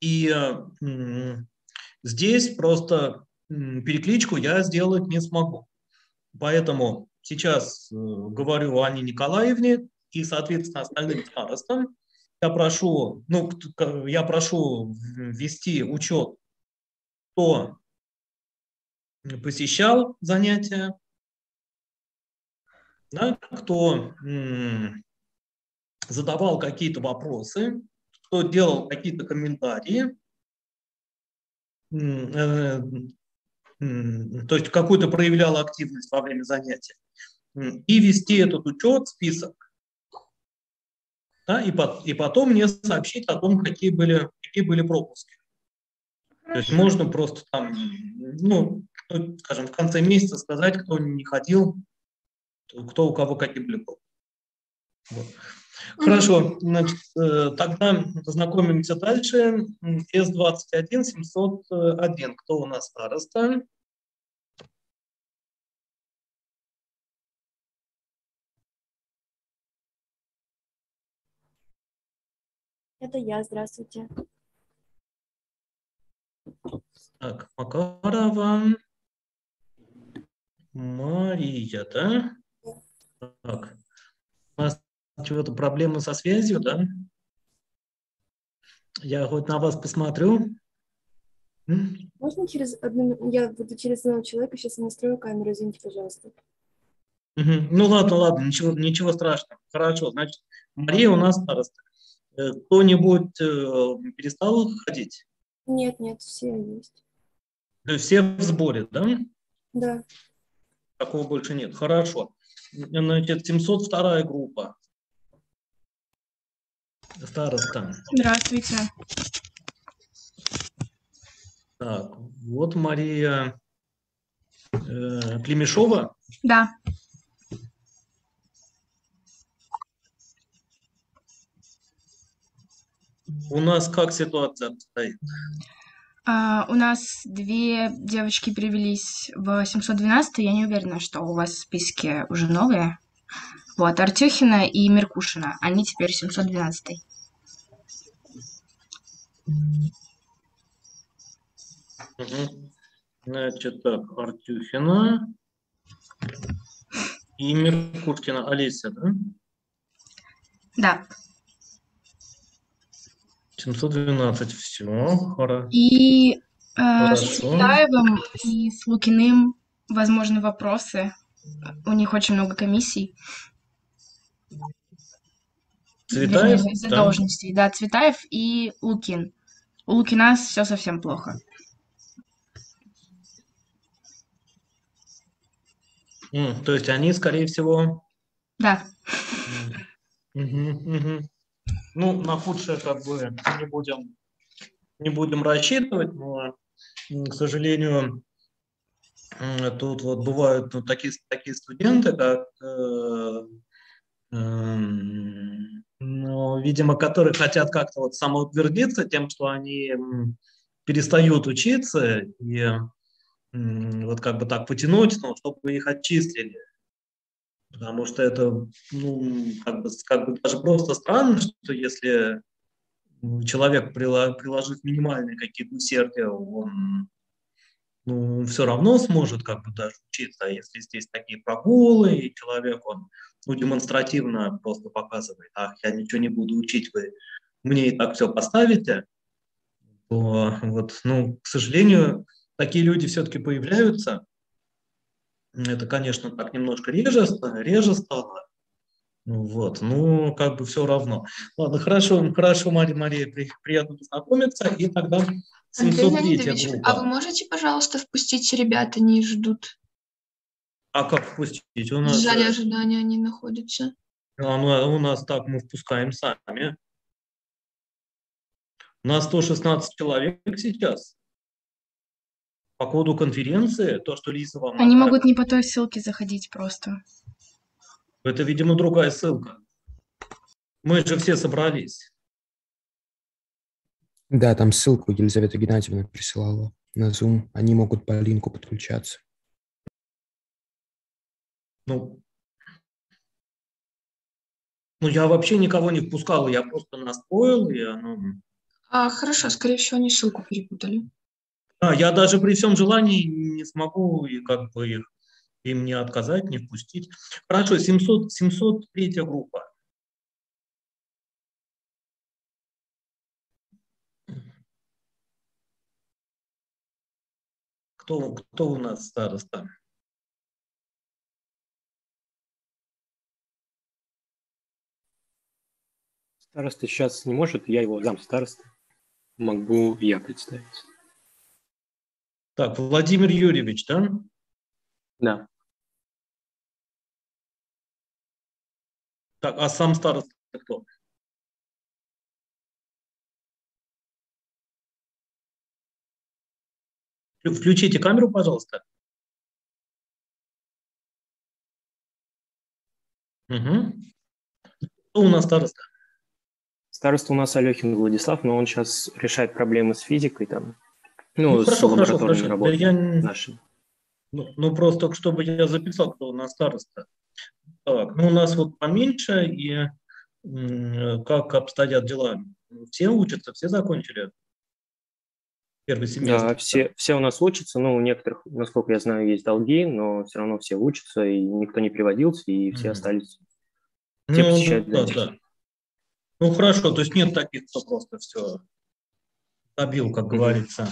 И здесь просто перекличку я сделать не смогу. Поэтому сейчас говорю о Анне Николаевне и, соответственно, остальным старостам. Я прошу ввести учет, кто посещал занятия, да, кто задавал какие-то вопросы, кто делал какие-то комментарии, то есть какую-то проявлял активность во время занятия, и вести этот учет, список, да, и потом мне сообщить о том, какие были пропуски. То есть можно просто там, скажем, в конце месяца сказать, кто не ходил, кто у кого какие были пропуски. Вот. Хорошо, значит, тогда знакомимся дальше. С-21-701. Кто у нас староста? Это я, здравствуйте. Так, Макарова Мария, да? Так, у нас чего-то проблемы со связью, да? Я хоть на вас посмотрю. Можно я буду через одного человека, сейчас я настрою камеру, извините, пожалуйста. Ну ладно, ничего страшного. Хорошо, значит, Мария у нас староста. Кто-нибудь перестал ходить? Нет, все есть. То есть все в сборе, да? Да. Такого больше нет. Хорошо. Значит, 702 группа. Староста. Здравствуйте. Так, вот Мария Клемешова. Да. У нас как ситуация обстоит? У нас две девочки перевелись в 712, я не уверена, что у вас в списке уже новые. Вот, Артюхина и Меркушина, они теперь 712. Угу. Значит, так, Артюхина и Меркушкина. Олеся, да? Да. 712, все, хорошо. И с Цветаевым и с Лукиным возможны вопросы. У них очень много комиссий. Цветаев? Вернее, задолженностей. Да, Цветаев и Лукин. У Лукина все совсем плохо. То есть они, скорее всего... Да. Ну, на худшее как бы не будем рассчитывать, но, к сожалению, тут вот бывают такие студенты, как, видимо, которые хотят как-то вот самоутвердиться тем, что они перестают учиться и вот как бы так потянуть, чтобы их отчислили. Потому что это, как бы даже просто странно, что если человек, приложив минимальные какие-то усердия, он все равно сможет как бы даже учиться. А если здесь такие прогулы, и человек, он демонстративно просто показывает: я ничего не буду учить, вы мне и так все поставите, то вот, к сожалению, такие люди все-таки появляются. Это, конечно, так немножко реже стало. Вот, как бы все равно. Ладно, хорошо, Мария, приятно познакомиться. И тогда 703 группа. А вы можете, пожалуйста, впустить? Ребята не ждут. А как впустить? У В нас зале ожидания они находятся. у нас так мы впускаем сами. У нас 116 человек сейчас. По коду конференции, то, что Лиза вам... Они могут не по той ссылке заходить просто. Это, видимо, другая ссылка. Мы же все собрались. Да, там ссылку Елизавета Геннадьевна присылала на Zoom. Они могут по линку подключаться. Ну, я вообще никого не впускал, я просто настроил, и оно... Хорошо, скорее всего, они ссылку перепутали. Я даже при всем желании не смогу и как бы им не отказать, не впустить. Хорошо, 703 группа. Кто у нас староста? Староста сейчас не может, я его дам старосты. Могу я представить. Так, Владимир Юрьевич, да? Да. Так, а сам староста кто? Включите камеру, пожалуйста. Угу. Кто у нас староста? Староста у нас Алехин Владислав, но он сейчас решает проблемы с физикой там. Ну, с хорошо. лабораторными Да работами нашими. Ну, просто чтобы я записал, кто у нас староста. Так, ну, у нас вот поменьше, и как обстоят дела? Все учатся, все закончили первый семестр? Да, все у нас учатся, у некоторых, насколько я знаю, есть долги, но все равно все учатся, и никто не приводился, и все остались. Те посещают занятия. Да. Ну, хорошо, то есть нет таких, кто просто все добил, как говорится.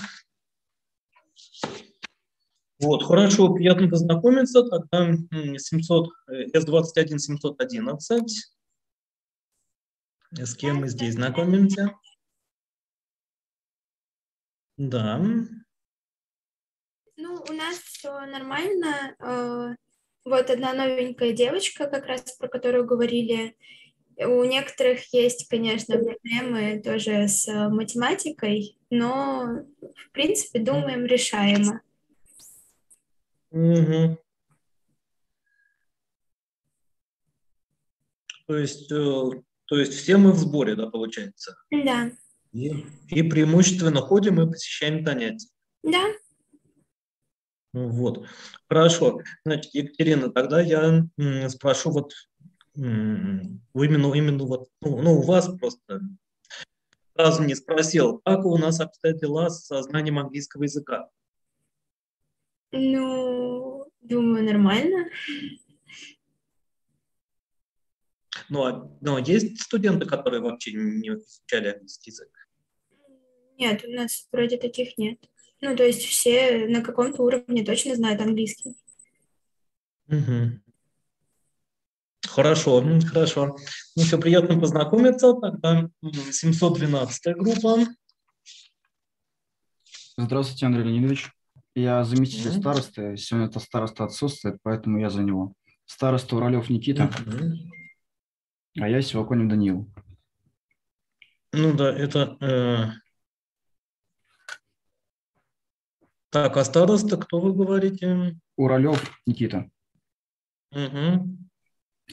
Вот, хорошо, приятно познакомиться. Тогда С21 711. С кем мы здесь знакомимся? Да. Ну, у нас все нормально. Вот одна новенькая девочка, как раз про которую говорили. У некоторых есть, конечно, проблемы тоже с математикой, но, в принципе, думаем, решаемо. Угу. То есть все мы в сборе, да, получается? Да. И преимущественно ходим и посещаем занятия. Да. Вот. Хорошо. Значит, Екатерина, тогда я спрошу вот именно вот, у вас просто сразу не спросил, как у нас обстоят дела со знанием английского языка? Ну, думаю, нормально. Но есть студенты, которые вообще не изучали английский язык? Нет, у нас вроде таких нет. Ну, то есть все на каком-то уровне точно знают английский. Угу. Хорошо. Ну, все, приятно познакомиться. Тогда 712 группа. Здравствуйте, Андрей Леонидович. Я заместитель старосты. Сегодня это староста отсутствует, поэтому я за него. Староста Уралев Никита, а я Сиваконин Даниил. Ну да, это... Так, а староста, кто вы говорите? Уралев Никита. Угу.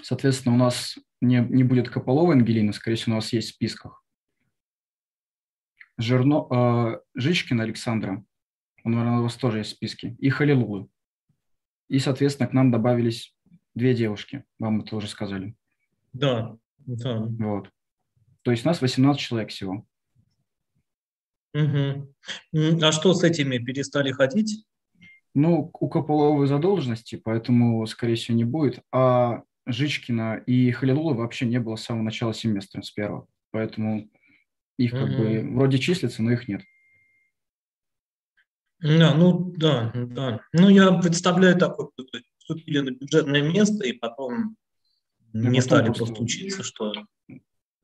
Соответственно, у нас не будет Кополовой Ангелины, скорее всего, у нас есть в списках. Жичкина Александра, он, наверное, у вас тоже есть в списке, и Халилулы. И, соответственно, к нам добавились 2 девушки, вам это уже сказали. Да. Вот. То есть у нас 18 человек всего. Угу. А что с этими, перестали ходить? Ну, у Кополовой задолженности, поэтому, скорее всего, не будет. А Жичкина и Халилулы вообще не было с самого начала семестра, с первого. Поэтому их как бы вроде числятся, но их нет. Да. Ну, я представляю такое, вступили на бюджетное место и потом не стали просто учиться, что...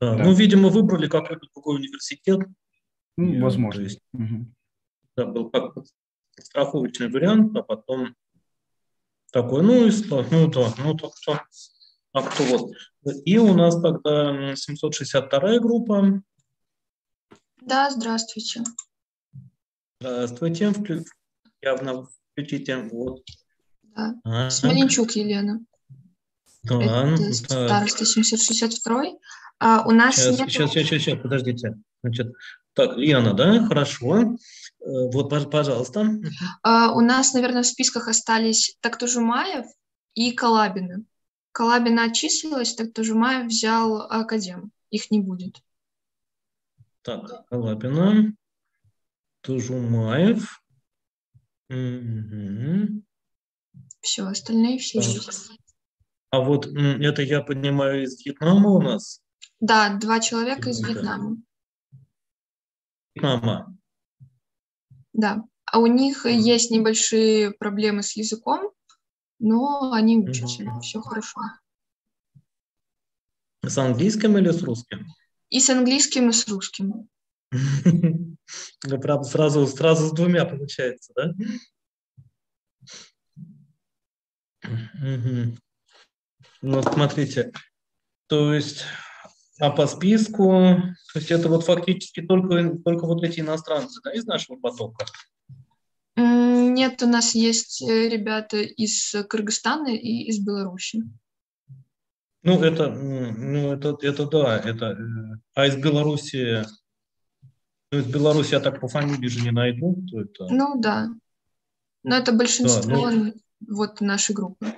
Да. Ну, видимо, выбрали какой-то другой университет. Возможно. То есть, да, был как страховочный вариант, а потом такой, так что вот. И у нас тогда 762 группа. Да, здравствуйте. Здравствуйте. Явно включите. Вот. Да. Смоленчук Елена. Да. Это староста 762. У нас Сейчас, подождите. Значит, так, Лена, да, хорошо. Вот, пожалуйста. У нас, наверное, в списках остались Тактужумаев и Калабины. Калабина отчислилась, так Тужумаев взял академ. Их не будет. Так, Калабина, Тужумаев. Мгм. Все, остальные все Так. есть. А вот это, я понимаю, из Вьетнама у нас? Да, 2 человека из Вьетнама. Вьетнама. Да. А у них есть небольшие проблемы с языком, но они учатся. Все хорошо. С английским или с русским? И с английским, и с русским. Да, правда, сразу с двумя получается, да? Мгм. Ну, смотрите, то есть, а по списку, то есть это вот фактически только вот эти иностранцы, да, из нашего потока? Нет, у нас есть ребята из Кыргызстана и из Беларуси. Ну, это да, а из Беларуси, ну, из Беларуси я так по фамилии же не найду, кто это. Ну да. Но это большинство Да, вот нашей группы.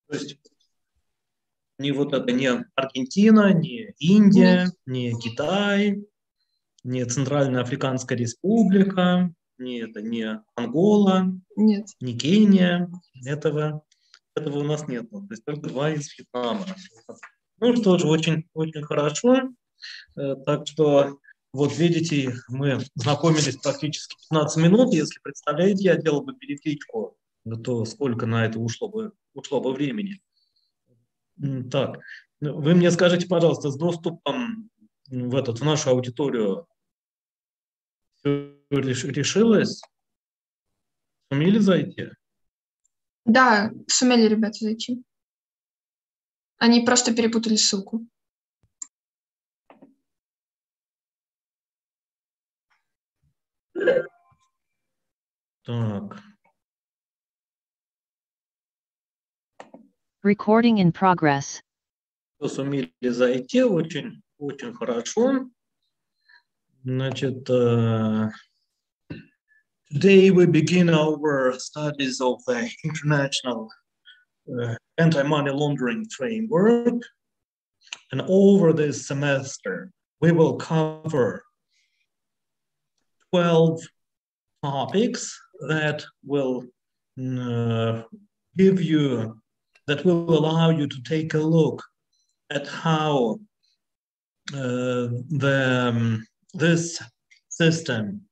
То есть не вот это, не Аргентина, не Индия, не Китай, не Центральная Африканская Республика, не Ангола, Нет. не Кения. Этого у нас нет. То есть только 2 из Вьетнама. Ну что же, очень, очень хорошо. Так что, вот видите, мы знакомились практически 15 минут. Если представляете, я делал бы перекличку, то сколько на это ушло бы времени. Так, вы мне скажите, пожалуйста, с доступом в нашу аудиторию все решилось? Сумели зайти? Да, сумели ребята зайти. Они просто перепутали ссылку. Так. Recording in progress. Все сумели зайти, очень, очень хорошо. Значит, today we begin our studies of the international anti-money laundering framework. And over this semester, we will cover 12 topics that will allow you to take a look at how this system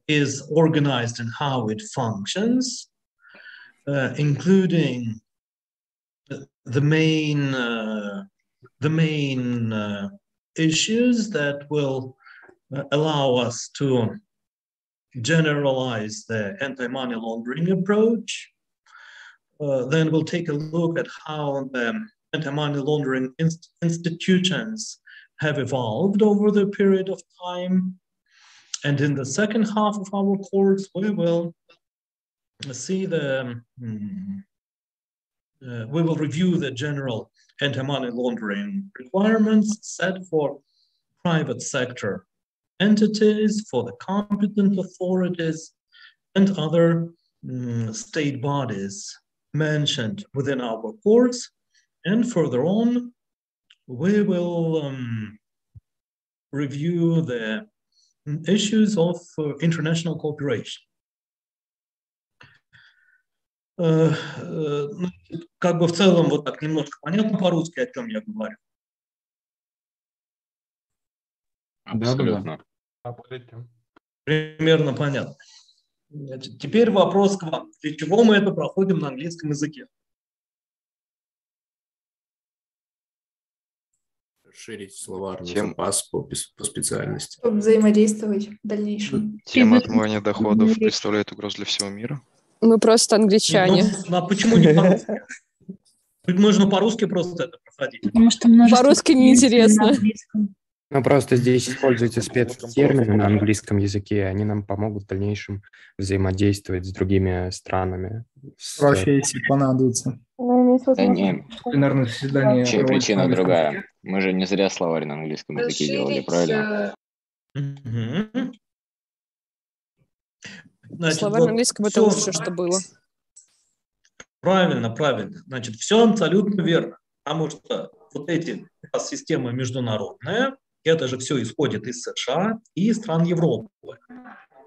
is organized and how it functions, including the main issues that will allow us to generalize the anti-money laundering approach. Then we'll take a look at how the anti-money laundering institutions have evolved over the period of time. And in the second half of our course, we will see we will review the general anti-money laundering requirements set for private sector entities, for the competent authorities, and other state bodies mentioned within our course. And further on, we will review the issues of international cooperation. Как бы в целом вот так немножко понятно по-русски, о чем я говорю? Абсолютно. Примерно понятно. Значит, теперь вопрос к вам. Для чего мы это проходим на английском языке? Расширить словарный запас по специальности. Чтобы взаимодействовать в дальнейшем. Тема отмывания доходов представляет угрозу для всего мира. Мы просто англичане. А почему не по-русски? Можно по-русски просто это проходить. Потому что по-русски неинтересно. Ну, просто здесь используются спецтермины на английском языке, и они нам помогут в дальнейшем взаимодействовать с другими странами. Профессии понадобится. Да не, Пленарное заседание. вообще причина другая. Мы же не зря словарь на английском языке делали, правильно? Значит, словарь на английском это лучшее, что было. Правильно, правильно. Значит, все абсолютно верно. Потому что вот эти системы международные, это же все исходит из США и стран Европы.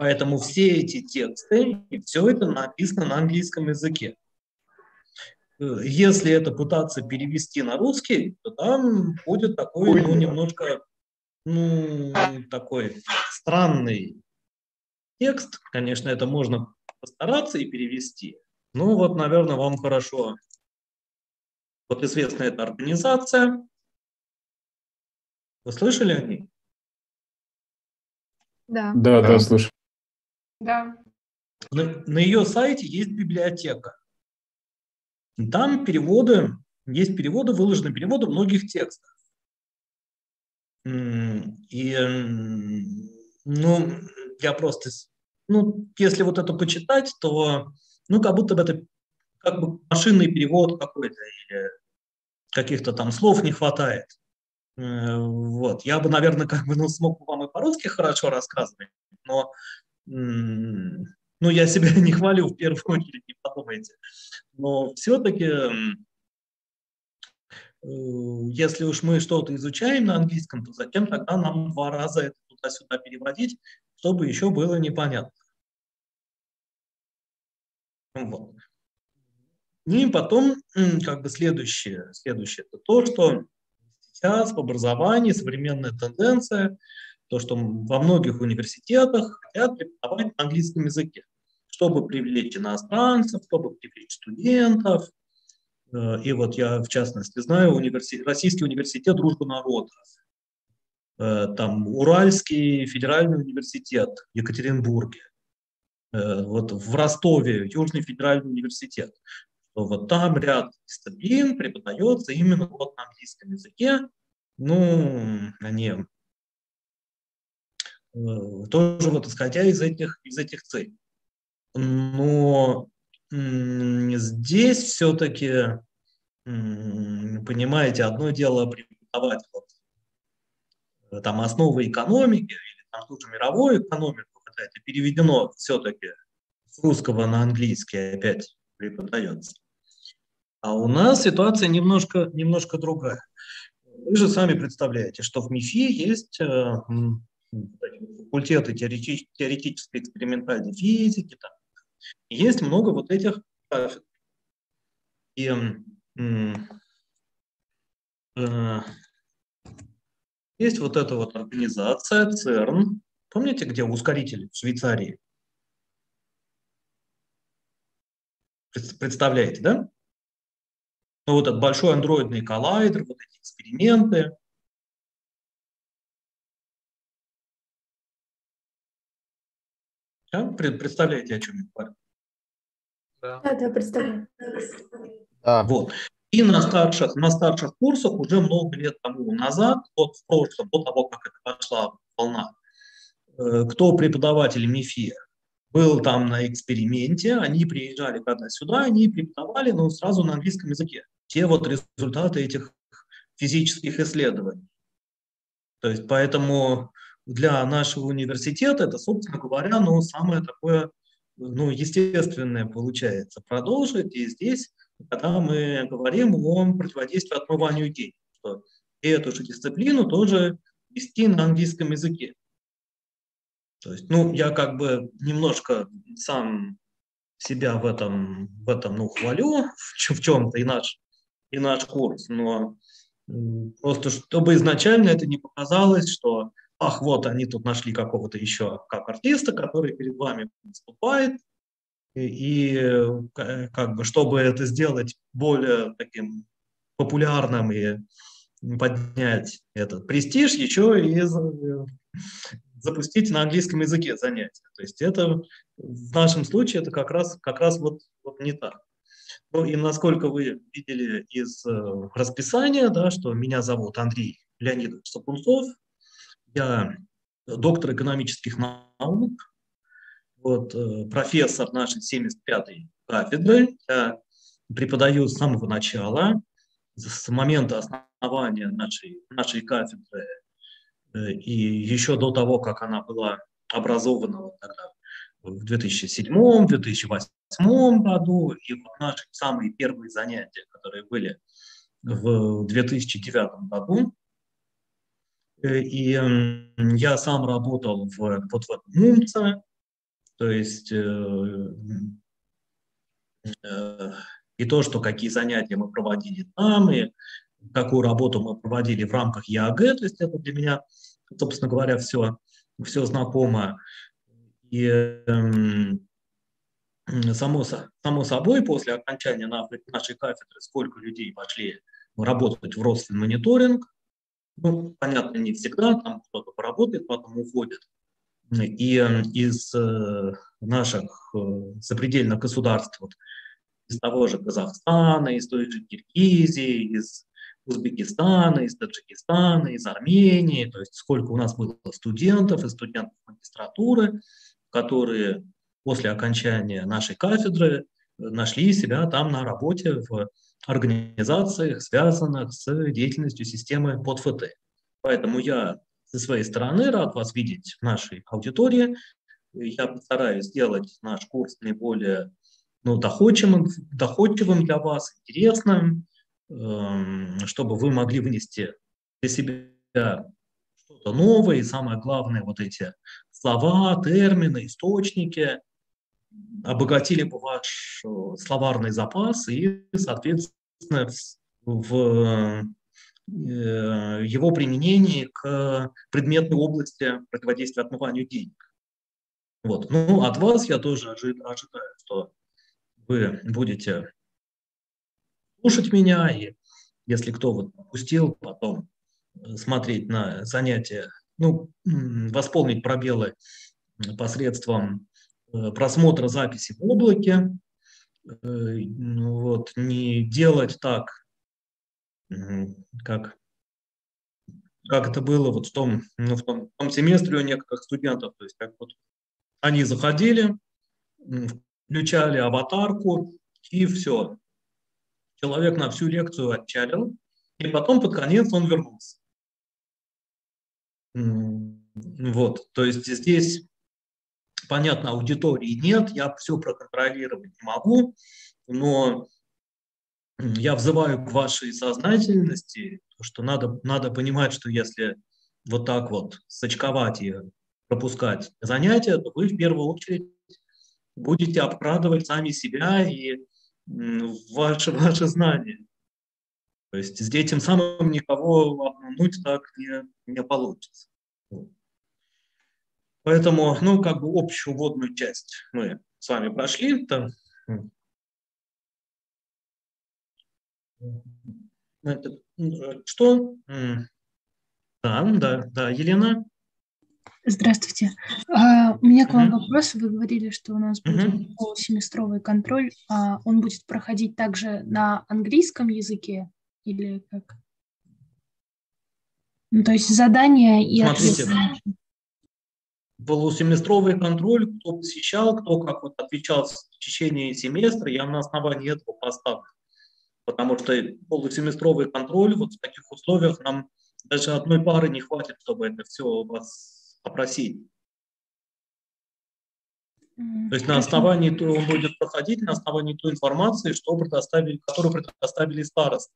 Поэтому все эти тексты, и все это написано на английском языке. Если это пытаться перевести на русский, то там будет такой, немножко, такой странный текст. Конечно, это можно постараться и перевести. Ну вот, наверное, вам хорошо. Вот известна эта организация. Вы слышали о ней? Да. Да, слышу. Да. На ее сайте есть библиотека. Там переводы, есть переводы, выложены переводы многих текстов. И, я просто, если вот это почитать, то, как будто бы это как бы машинный перевод какой-то, или каких-то там слов не хватает. Вот. Я бы, наверное, смог вам и по-русски хорошо рассказывать, но я себя не хвалю в первую очередь, не подумайте. Но все-таки, если уж мы что-то изучаем на английском, то зачем тогда нам 2 раза это туда-сюда переводить, чтобы еще было непонятно. Вот. И потом, следующее это то, что сейчас в образовании современная тенденция, то, что во многих университетах хотят преподавать на английском языке, чтобы привлечь иностранцев, чтобы привлечь студентов. И вот я, в частности, знаю Российский университет дружбы народов, там Уральский федеральный университет в Екатеринбурге, вот в Ростове Южный федеральный университет. Вот там ряд дисциплин преподается именно вот на английском языке. Они тоже вот исходя из этих целей. Но здесь все-таки, понимаете, одно дело преподавать там основы экономики или там ту же мировую экономику, когда это переведено все-таки с русского на английский опять преподается. А у нас ситуация немножко другая. Вы же сами представляете, что в МИФИ есть факультеты теоретической экспериментальной физики, там, есть много вот этих кафедр. И есть вот эта вот организация ЦЕРН. Помните, где ускоритель в Швейцарии? Представляете, да? Вот этот большой андроидный коллайдер, вот эти эксперименты. Да? Представляете, о чем я говорю? Да, представляю. Вот. И на старших курсах уже много лет тому назад, вот в прошлом, до того, как это пошла волна, кто преподаватель МИФИ был там на эксперименте, они приезжали когда сюда, они преподавали, но сразу на английском языке. Те вот результаты этих физических исследований. То есть поэтому для нашего университета это, собственно говоря, самое такое, естественное получается продолжить. И здесь, когда мы говорим о противодействии отмыванию денег, что эту же дисциплину тоже вести на английском языке. То есть, я немножко сам себя в этом хвалю, в чем-то и наш курс, но просто чтобы изначально это не показалось, что вот они тут нашли какого-то еще как артиста, который перед вами выступает, и чтобы это сделать более таким популярным и поднять этот престиж, еще и запустить на английском языке занятия. То есть это в нашем случае это как раз вот не так. И насколько вы видели из расписания, да, что меня зовут Андрей Леонидович Сапунцов, я доктор экономических наук, профессор нашей 75-й кафедры, я преподаю с самого начала, с момента основания нашей кафедры, и еще до того, как она была образована тогда в 2007-2008 году, и вот наши самые первые занятия, которые были в 2009 году. И я сам работал вот в этом МУМЦе, то есть и то, что какие занятия мы проводили там, и какую работу мы проводили в рамках ЕАГ, то есть это для меня, собственно говоря, все знакомо. И само собой, после окончания нашей кафедры, сколько людей пошли работать в Росфинмониторинг, ну, понятно, не всегда, там кто-то поработает, потом уходит. И из наших сопредельных государств, вот, из того же Казахстана, из той же Киргизии, из Узбекистана, из Таджикистана, из Армении, то есть сколько у нас было студентов и студентов магистратуры, которые после окончания нашей кафедры нашли себя там на работе в организациях, связанных с деятельностью системы ПОДФТ. Поэтому я со своей стороны рад вас видеть в нашей аудитории. Я постараюсь сделать наш курс наиболее доходчивым для вас, интересным, чтобы вы могли вынести для себя что-то новое, и самое главное, вот эти слова, термины, источники обогатили бы ваш словарный запас и, соответственно, в его применении к предметной области противодействия отмыванию денег. Вот. Ну, от вас я тоже ожидаю, что вы будете слушать меня, и если кто вот пропустил, потом смотреть на занятия, ну, восполнить пробелы посредством просмотра записи в облаке, вот, не делать так, как это было вот в том семестре у некоторых студентов, то есть как вот они заходили, включали аватарку, и все. Человек на всю лекцию отчалил, и потом под конец он вернулся. Вот, то есть здесь, понятно, аудитории нет, я все проконтролировать не могу, но я взываю к вашей сознательности, что надо понимать, что если вот так вот сочковать и пропускать занятия, то вы в первую очередь будете обкрадывать сами себя и ваши знания. То есть здесь тем самым никого обмануть так не получится. Поэтому, ну, как бы общую вводную часть мы с вами прошли. Что? Да, Елена? Здравствуйте. У меня к вам вопрос. Вы говорили, что у нас будет полусеместровый контроль. Он будет проходить также на английском языке или как? Ну, то есть задания и ответы. Смотрите, полусеместровый контроль, кто посещал, кто как вот отвечал в течение семестра, я на основании этого поставлю. Потому что полусеместровый контроль, вот в таких условиях нам даже одной пары не хватит, чтобы это все у вас опросить. То есть на основании он будет проходить на основании той информации, которую предоставили старосты.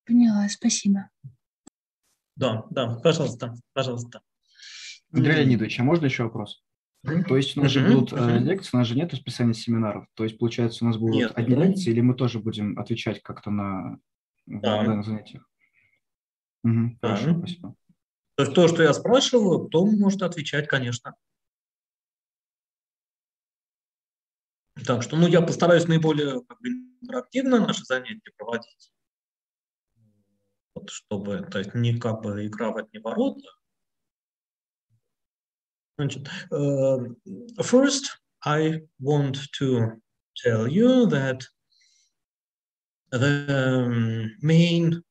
Поняла, спасибо. Да, пожалуйста. Андрей Леонидович, а можно еще вопрос? То есть у нас же будут лекции, у нас же нет расписания семинаров. То есть, получается, у нас будут одни лекции, или мы тоже будем отвечать как-то на данных занятиях? Хорошо, спасибо. То есть то, что я спрашиваю, кто может отвечать, конечно. Так что, я постараюсь наиболее интерактивно наши занятия проводить. Вот, чтобы, то есть, не как бы игра в одни ворота. Значит, first, I want to tell you that the main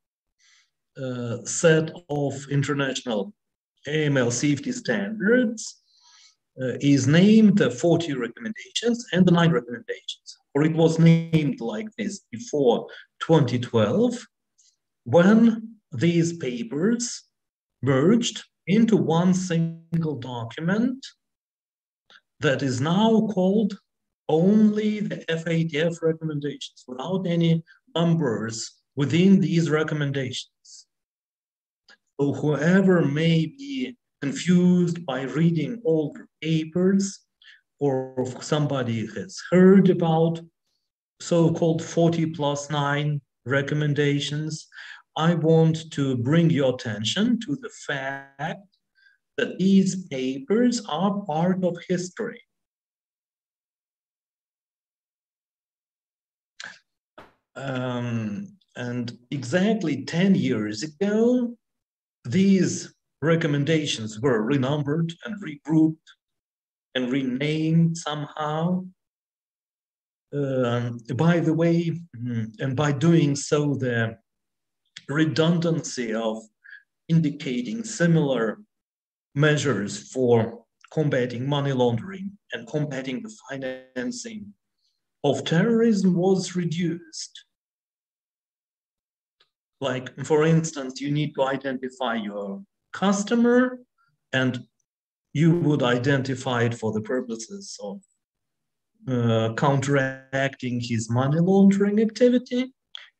set of international AML safety standards is named the 40 recommendations and the 9 recommendations. Or it was named like this before 2012, when these papers merged into one single document that is now called only the FATF recommendations, without any numbers within these recommendations. So whoever may be confused by reading older papers, or if somebody has heard about so-called 40+9 recommendations, I want to bring your attention to the fact that these papers are part of history. And exactly 10 years ago, these recommendations were renumbered and regrouped and renamed somehow. By the way, and by doing so, the redundancy of indicating similar measures for combating money laundering and combating the financing of terrorism was reduced. Like, for instance, you need to identify your customer, and you would identify it for the purposes of counteracting his money laundering activity.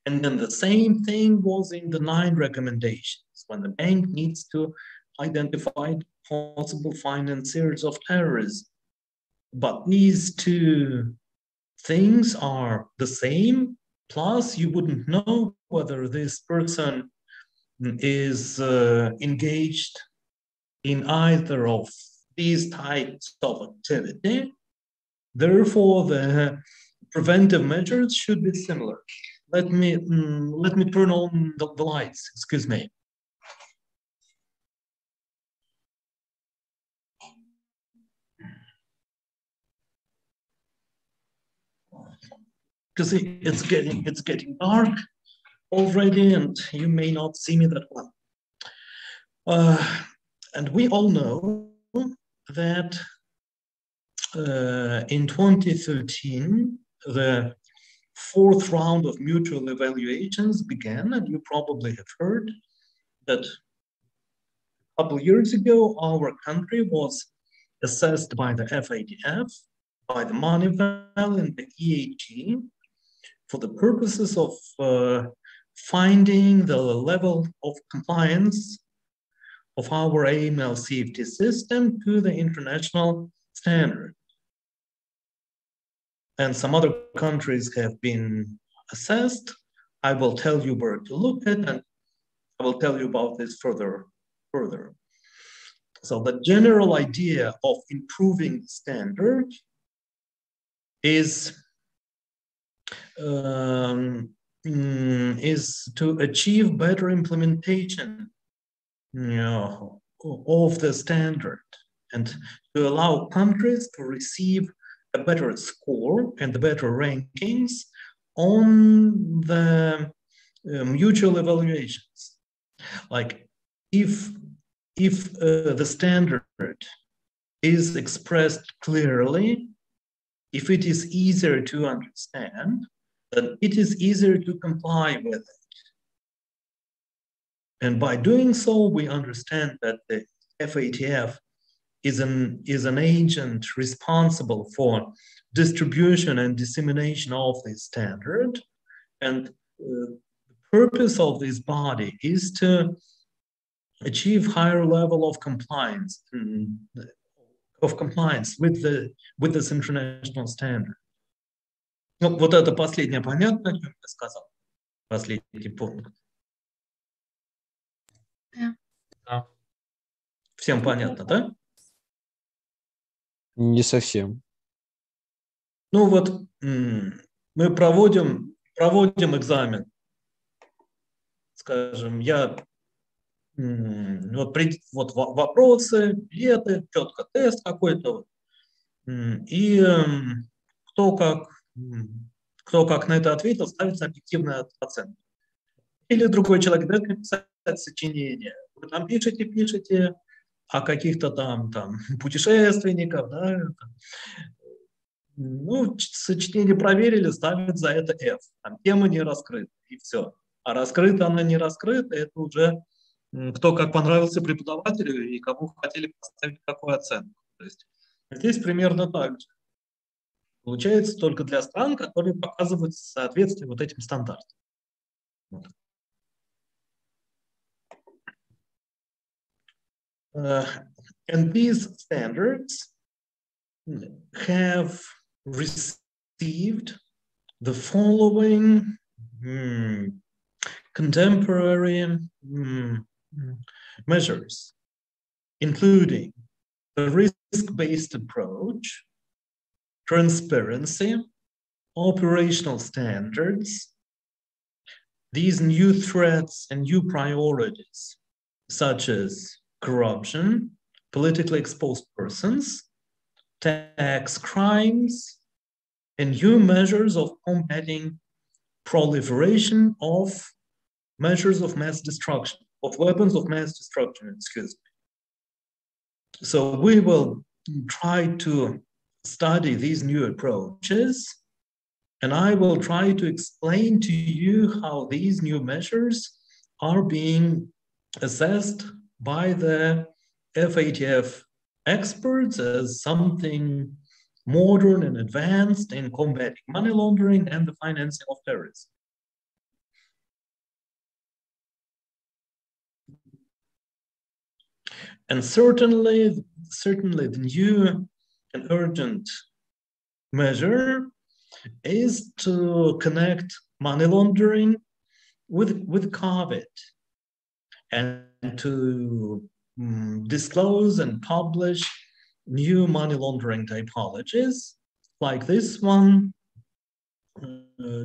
And then the same thing was in the 9 recommendations, when the bank needs to identify possible financiers of terrorism. But these 2 things are the same, plus you wouldn't know whether this person is engaged in either of these types of activity. Therefore, the preventive measures should be similar. Let me turn on the lights, excuse me. Because it's getting dark already, and you may not see me that well. And we all know that in 2013, the 4th round of mutual evaluations began, and you probably have heard that a couple of years ago, our country was assessed by the FATF, by the Moneyval and the EAG, for the purposes of finding the level of compliance of our AML CFT system to the international standard. And some other countries have been assessed. I will tell you where to look at, and I will tell you about this further. So the general idea of improving the standard is to achieve better implementation, of the standard, and to allow countries to receive a better score and the better rankings on the mutual evaluations. Like, if the standard is expressed clearly, if it is easier to understand, then it is easier to comply with it. And by doing so, we understand that the FATF is an agent responsible for distribution and dissemination of this standard. And the purpose of this body is to achieve higher level of compliance with this international standard. Ну, вот это последнее понятно, о чем я сказал? Последний пункт. Да. Всем понятно, да? Не совсем. Ну вот мы проводим экзамен. Скажем, вот вопросы, ответы, четко тест какой-то. И кто как на это ответил, ставится объективная оценка. Или другой человек дает написать сочинение. Вы там пишете о каких-то там путешественников, да, ну, сочинение проверили, ставят за это F. Там тема не раскрыта, и все. А раскрыта она, не раскрыта, это уже кто как понравился преподавателю и кому хотели поставить какую оценку. То есть здесь примерно так же. Получается только для стран, которые показывают соответствие вот этим стандартам. Вот. And these standards have received the following contemporary measures, including the risk-based approach, transparency, operational standards, these new threats and new priorities, such as corruption, politically exposed persons, tax crimes, and new measures of combating proliferation of measures of mass destruction, of weapons of mass destruction, excuse me. So we will try to study these new approaches, and I will try to explain to you how these new measures are being assessed by the FATF experts as something modern and advanced in combating money laundering and the financing of terrorism. And certainly the new and urgent measure is to connect money laundering with COVID and to disclose and publish new money laundering typologies like this one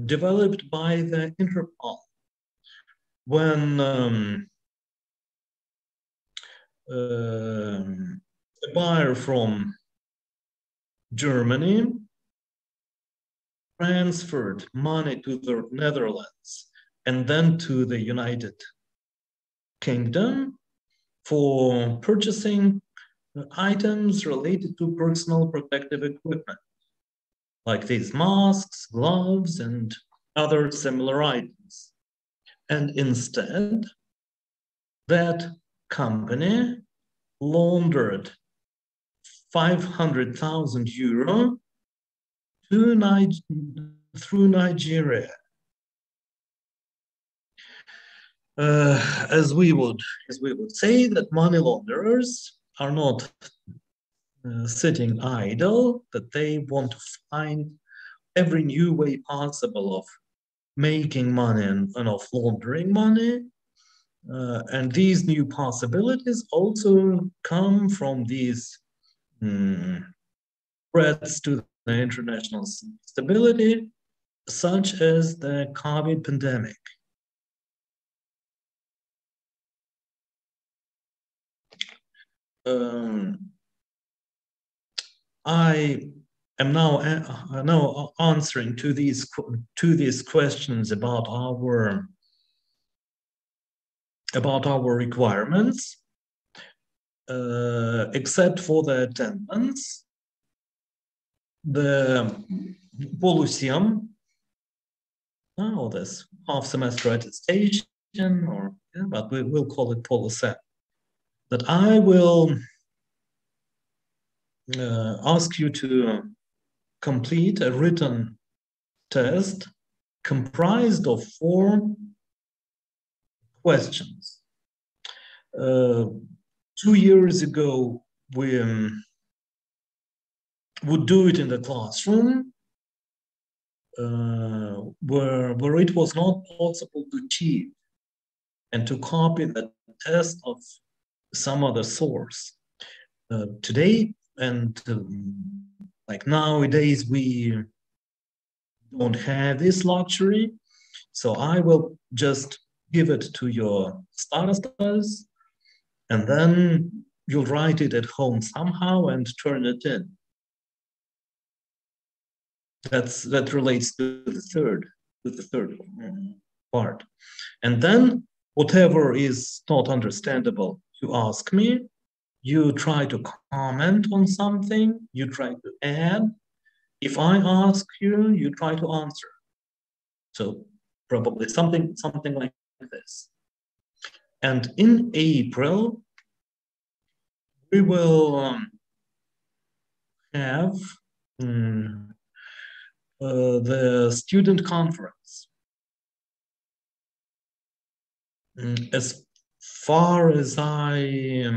developed by the Interpol. When a buyer from Germany transferred money to the Netherlands and then to the United Kingdom for purchasing items related to personal protective equipment, like these masks, gloves, and other similar items. And instead, that company laundered 500,000 euro through Nigeria. As we would say that money launderers are not sitting idle, that they want to find every new way possible of making money and of laundering money. And these new possibilities also come from these threats to the international stability, such as the COVID pandemic. I am now answering to these questions about our requirements, except for the attendance. The Polusiem, or this half semester attestation, but we will call it Polusem, that I will ask you to complete a written test comprised of 4 questions. 2 years ago, we would do it in the classroom, where it was not possible to cheat and to copy the test of some other source. Today, and like nowadays, we don't have this luxury. So I will just give it to your starostas, and then you'll write it at home somehow and turn it in. That relates to the third part. And then whatever is not understandable, you ask me, you try to comment on something, you try to add. If I ask you, you try to answer. So probably something like this. And in April, we will have the student conference. As far as I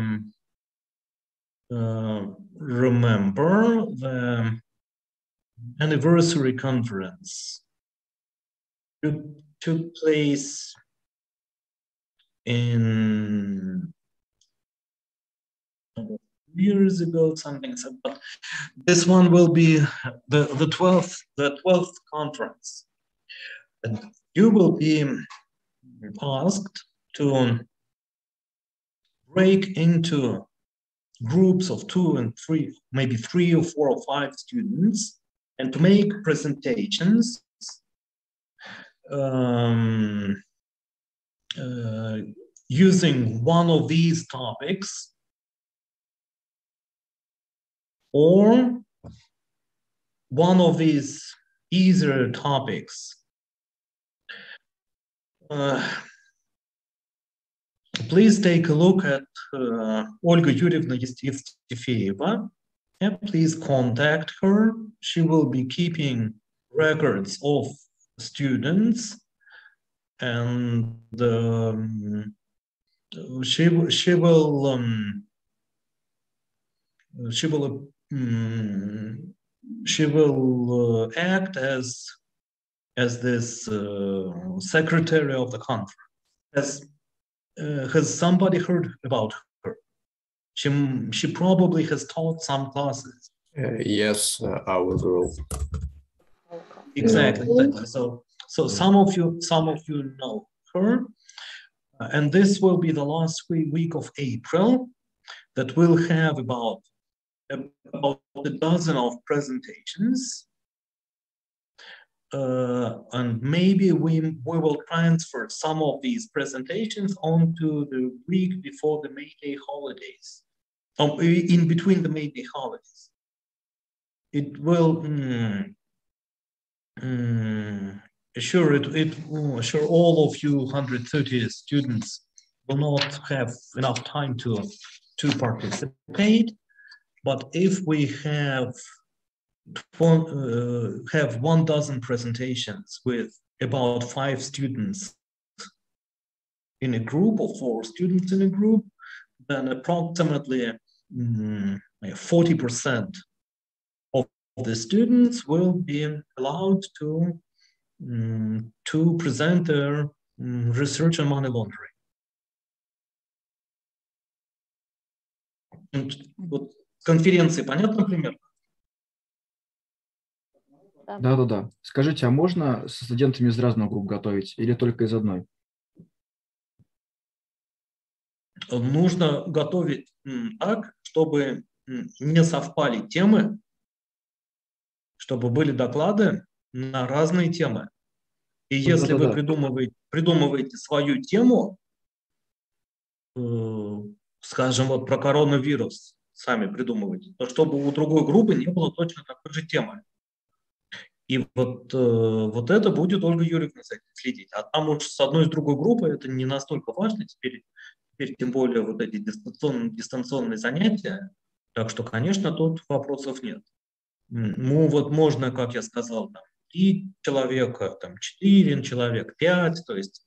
remember, the anniversary conference took place in years ago, something. But this one will be the 12th conference, and you will be asked to break into groups of 2 and 3, maybe 3 or 4 or 5 students, and to make presentations using one of these topics or one of these easier topics. Please take a look at Olga Yurievna Yefteeva. Yeah, please contact her. She will be keeping records of students, and she will act as this secretary of the conference. Has somebody heard about her? She probably has taught some classes. Yes, our girl. Exactly. So some of you know her, and this will be the last week of April that will have about a dozen of presentations, and maybe we will transfer some of these presentations onto the week before the May Day holidays, in between the May Day holidays. It will sure all of you 130 students will not have enough time to participate, but if we have 1 dozen presentations with about 5 students in a group or 4 students in a group, then approximately 40% of the students will be allowed to present their research on money laundering. Конференции, понятно примерно? Да. Скажите, а можно со студентами из разных групп готовить или только из одной? Нужно готовить так, чтобы не совпали темы, чтобы были доклады на разные темы. И если вы придумываете свою тему, скажем, вот про коронавирус, сами придумываете, то чтобы у другой группы не было точно такой же темы. И вот это будет Ольга Юрьевна следить. А там уж с одной и с другой группой это не настолько важно теперь тем более вот эти дистанционные занятия. Так что, конечно, тут вопросов нет. Ну вот можно, как я сказал, там, 3 человека, там, 4 человек, 5, то есть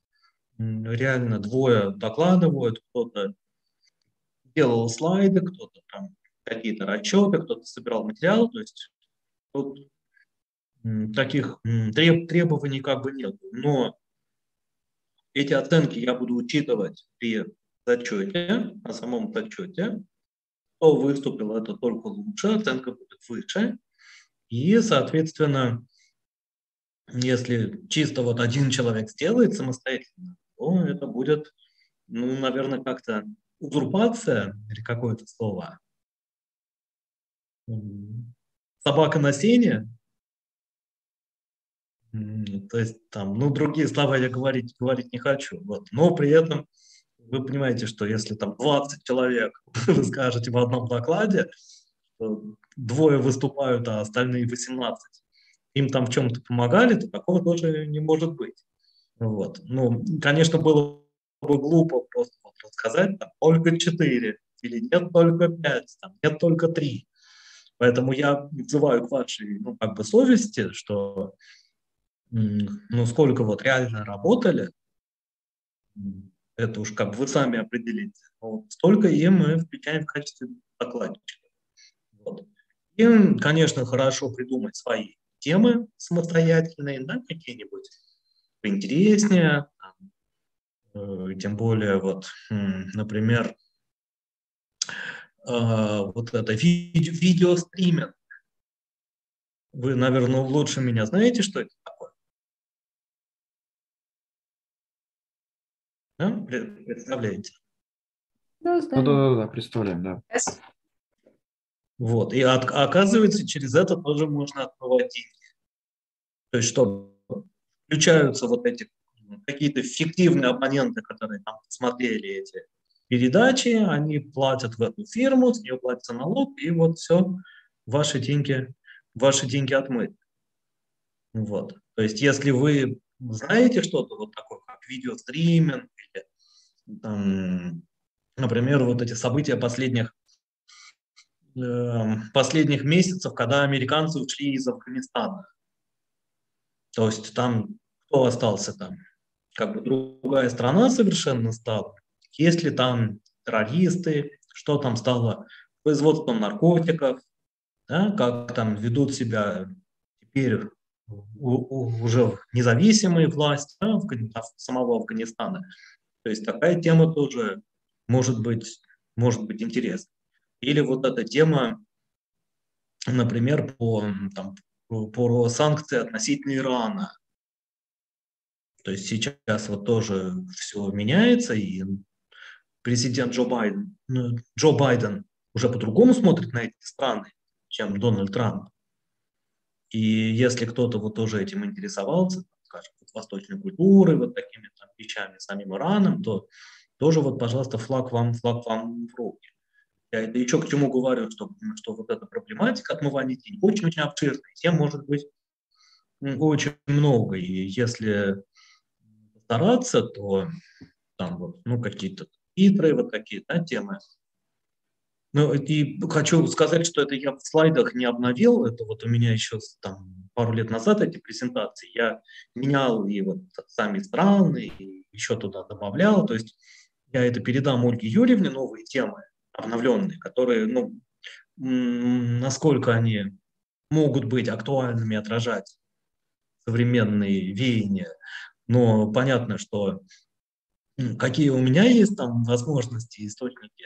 реально 2 докладывают, кто-то делал слайды, кто-то там какие-то расчеты, кто-то собирал материал, то есть тут таких требований как бы нет. Но эти оценки я буду учитывать при зачете, на самом зачете. Кто выступил, это только лучше, оценка будет выше. И, соответственно, если чисто вот 1 человек сделает самостоятельно, то это будет, ну, наверное, как-то узурпация или какое-то слово. Собака на сене. То есть там, ну, другие слова я говорить не хочу. Вот. Но при этом вы понимаете, что если там 20 человек вы скажете в одном докладе, 2 выступают, а остальные 18 им там в чем-то помогали, то такого тоже не может быть. Вот. Ну, конечно, было бы глупо просто вот рассказать, там, только 4, или нет только 5, там, нет только 3. Поэтому я взываю к вашей, ну, как бы совести, что, ну, сколько вот реально работали, это уж как бы вы сами определите. Вот столько и мы включаем в качестве докладчика. Вот. И, конечно, хорошо придумать свои темы самостоятельные, да, какие-нибудь поинтереснее, тем более, вот, например, вот это видеостриминг. Вы, наверное, лучше меня знаете, что это такое? Да? Представляете? Да, представляем, да. Вот. И оказывается, через это тоже можно отмывать деньги. То есть, что включаются вот эти какие-то фиктивные абоненты, которые там смотрели эти передачи, они платят в эту фирму, с нее платится налог, и вот все, ваши деньги отмыты. Вот. То есть, если вы знаете что-то вот такое, как видеостриминг, или, там, например, вот эти события последних месяцев, когда американцы ушли из Афганистана, то есть там кто остался там? Как бы другая страна совершенно стала. Есть ли там террористы, что там стало производством наркотиков, да, как там ведут себя теперь уже независимые власти, да, самого Афганистана. То есть такая тема тоже может быть интересна. Или вот эта тема, например, по санкции относительно Ирана. То есть сейчас вот тоже все меняется, и президент Джо Байден уже по-другому смотрит на эти страны, чем Дональд Трамп. И если кто-то вот тоже этим интересовался, скажем, восточной культурой, вот такими там вещами, самим Ираном, то тоже вот, пожалуйста, флаг вам в руки. Я это еще к чему говорю, что вот эта проблематика отмывания денег очень-очень обширная, тем может быть очень много, и если стараться, то там вот, ну, какие-то хитрые вот такие, да, темы. Ну, и хочу сказать, что это я в слайдах не обновил, это вот у меня еще там пару лет назад эти презентации, я менял и вот сами страны, и еще туда добавлял, то есть я это передам Ольге Юрьевне, новые темы обновленные, которые, ну, насколько они могут быть актуальными, отражать современные веяния, но понятно, что какие у меня есть там возможности, источники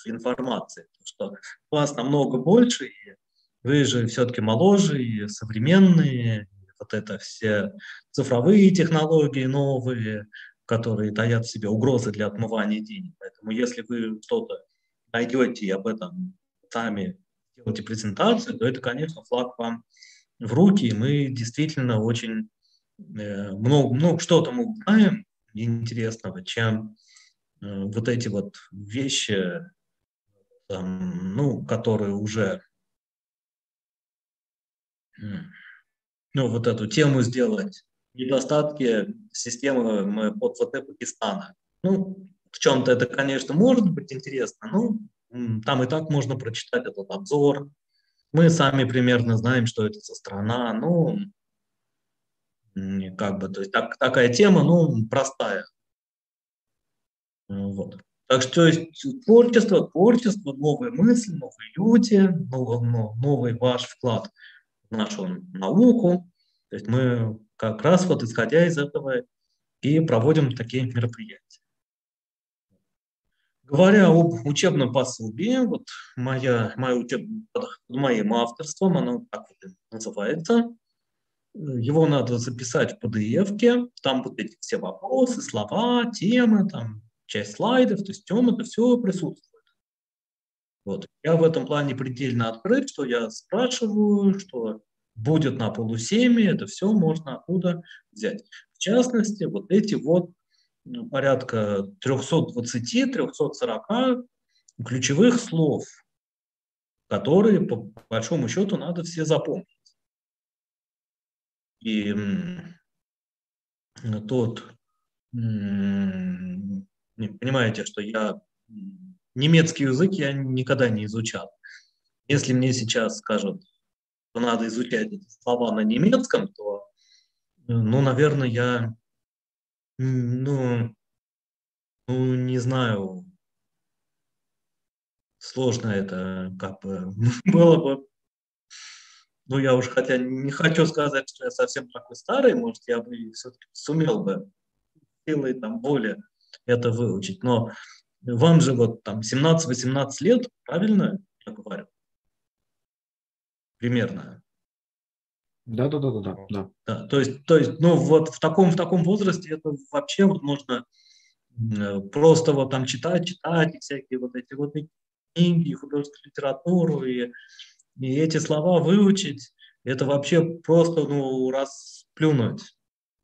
информации, что вас намного больше, и вы же все-таки моложе и современные, и вот это все цифровые технологии новые, которые таят в себе угрозы для отмывания денег. Поэтому если вы что-то найдете и об этом сами делаете презентацию, то это, конечно, флаг вам в руки, и мы действительно очень много, ну, что-то мы узнаем интересного, чем вот эти вот вещи, ну, которые уже, ну, вот эту тему сделать, недостатки системы ПОТ-ФТ Пакистана. Ну, в чем-то это, конечно, может быть интересно, но там и так можно прочитать этот обзор. Мы сами примерно знаем, что это за страна, ну, как бы, то есть такая тема, ну, простая. Вот. Так что есть творчество, новые мысли, новые люди, новый ваш вклад в нашу науку. То есть мы как раз вот исходя из этого и проводим такие мероприятия. Говоря об учебном пособии, вот под моим авторством, оно так вот и называется. Его надо записать в PDF-ке, там вот эти все вопросы, слова, темы, там часть слайдов, то есть там это все присутствует. Вот. Я в этом плане предельно открыт, что я спрашиваю, что будет на полусеме, это все можно оттуда взять. В частности, вот эти вот порядка 320-340 ключевых слов, которые, по большому счету, надо все запомнить. И тот понимаете, что я немецкий язык я никогда не изучал. Если мне сейчас скажут, что надо изучать эти слова на немецком, то, ну, наверное, я, ну, не знаю, сложно это как бы было бы. Ну, я уж хотя не хочу сказать, что я совсем такой старый, может, я бы все-таки сумел бы силой там воли это выучить. Но вам же вот там 17-18 лет, правильно я говорю? Примерно. Да. Да, то есть, ну вот в таком возрасте это вообще вот можно просто вот там читать и всякие вот эти вот книги, художественную литературу и эти слова выучить, это вообще просто, ну, расплюнуть.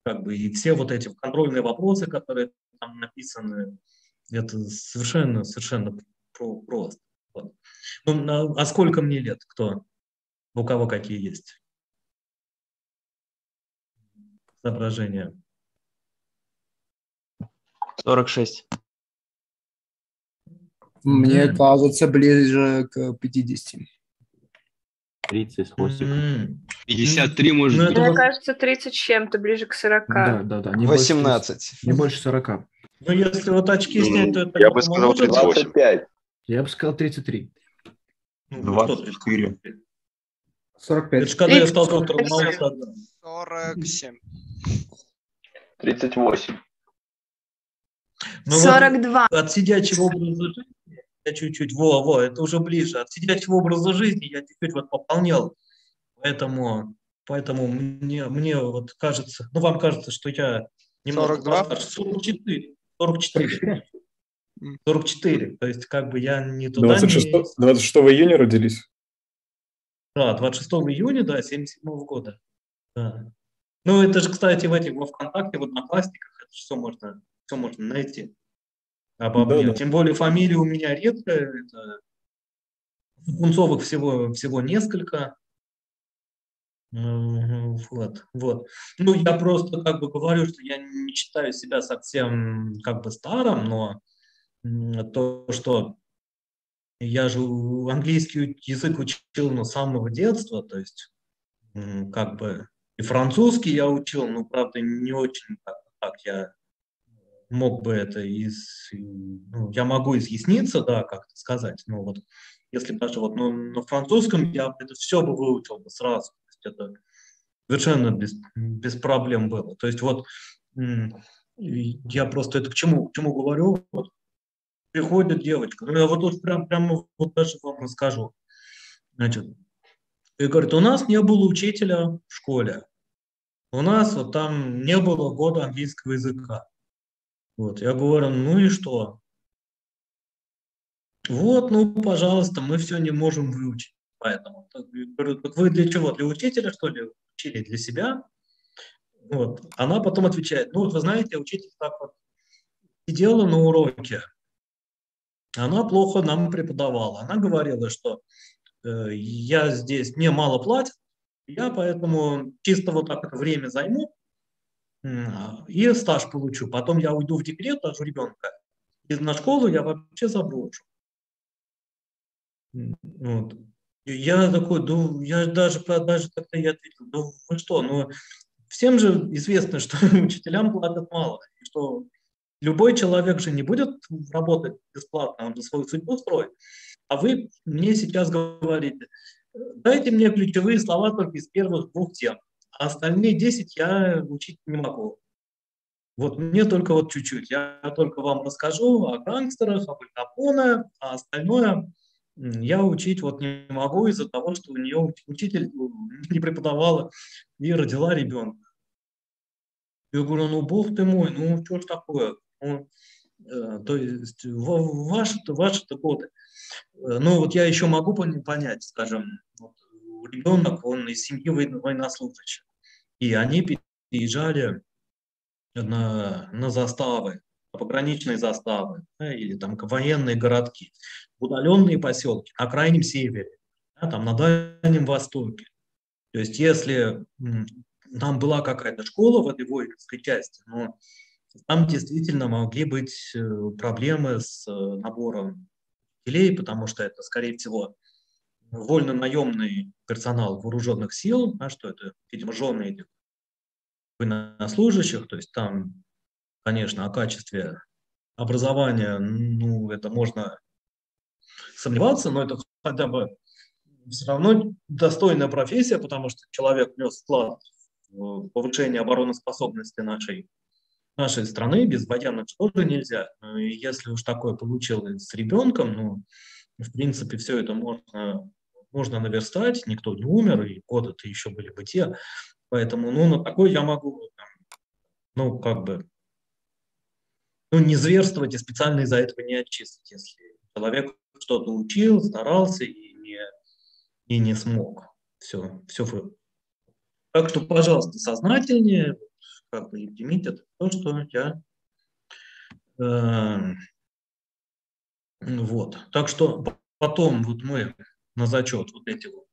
Как бы, и все вот эти контрольные вопросы, которые там написаны, это совершенно просто. Вот. Ну, а сколько мне лет? Кто? У кого какие есть соображения? 46. Мне кажется, ближе к 50. 38. 53, может быть. Мне кажется, 30 с чем-то, ближе к 40. Да. Не 18. Не больше 40. Ну, если вот очки снять, то это Я бы сказал 38. 25. Я бы сказал 33. 24. 45. Это же когда я стал доктором наук тогда. 47. 38. Ну, 42. Вот от сидячего образа жизни я чуть-чуть, это уже ближе. От сидячего образа жизни я чуть-чуть вот пополнял. Поэтому мне вот кажется, ну, вам кажется, что я немного 42? постарше. 44. То есть, как бы я не туда, 26 июня родились? Да, 26 июня, да, 77 года. Да. Ну, это же, кстати, во ВКонтакте, в Одноклассниках, это все можно найти обо мне. Тем более фамилия у меня редкая, это Пунцовых всего несколько. Вот. Ну, я просто как бы говорю, что я не считаю себя совсем как бы старым, но то, что я же английский язык учил с самого детства, то есть как бы и французский я учил, но, правда, не очень так я мог бы это я могу изъясниться, да, как-то сказать, но вот если даже вот на французском я это все бы выучил бы сразу, то есть это совершенно без проблем было. То есть вот я просто это к чему говорю, вот, приходит девочка, ну я вот тут прямо вот даже вам расскажу, значит, и говорит, у нас не было учителя в школе, у нас вот там не было года английского языка. Вот, я говорю, ну и что? Вот, ну, пожалуйста, мы все не можем выучить. Поэтому. Говорю, так вы для чего? Для учителя, что ли, учили? Для себя? Вот. Она потом отвечает, ну, вот вы знаете, учитель так вот сидела на уроке, она плохо нам преподавала. Она говорила, что я здесь, мне мало платят, я поэтому чисто вот так это время займу и стаж получу. Потом я уйду в декрет, даже ребенка, и на школу я вообще заброшу. Вот. И я такой, я даже тогда я ответил, вы что, ну, всем же известно, что учителям платят мало, и что любой человек же не будет работать бесплатно, он же свою судьбу строит. А вы мне сейчас говорите, дайте мне ключевые слова только из первых 2 тем, а остальные 10 я учить не могу. Вот мне только вот чуть-чуть. Я только вам расскажу о гангстерах, об Аль Капоне, а остальное я учить вот не могу из-за того, что у нее учитель не преподавала и родила ребенка. Я говорю, ну бог ты мой, ну что ж такое? Ну, то есть ваши-то годы. Ну вот я еще могу понять, скажем, вот, ребенок, он из семьи военнослужащих. И они переезжали на заставы, на пограничные заставы, да, или там военные городки, удаленные поселки на крайнем севере, да, там на Дальнем Востоке. То есть если там была какая-то школа в этой воинской части, но там действительно могли быть проблемы с набором учителей, потому что это, скорее всего, вольно-наемный персонал вооруженных сил, а что это, видимо, жены этих военнослужащих, то есть там, конечно, о качестве образования, ну, это можно сомневаться, но это хотя бы все равно достойная профессия, потому что человек внес вклад в повышение обороноспособности нашей страны, без военных тоже нельзя. И если уж такое получилось с ребенком, ну, в принципе, все это можно наверстать, никто не умер, и годы-то еще были бы те. Поэтому, ну, на такой я могу, ну, как бы, ну, не зверствовать и специально из-за этого не отчислить, если человек что-то учил, старался и не смог. Все. Так что, пожалуйста, сознательнее, как бы, и примите это то, что я... вот. Так что потом вот мы на зачет вот эти вот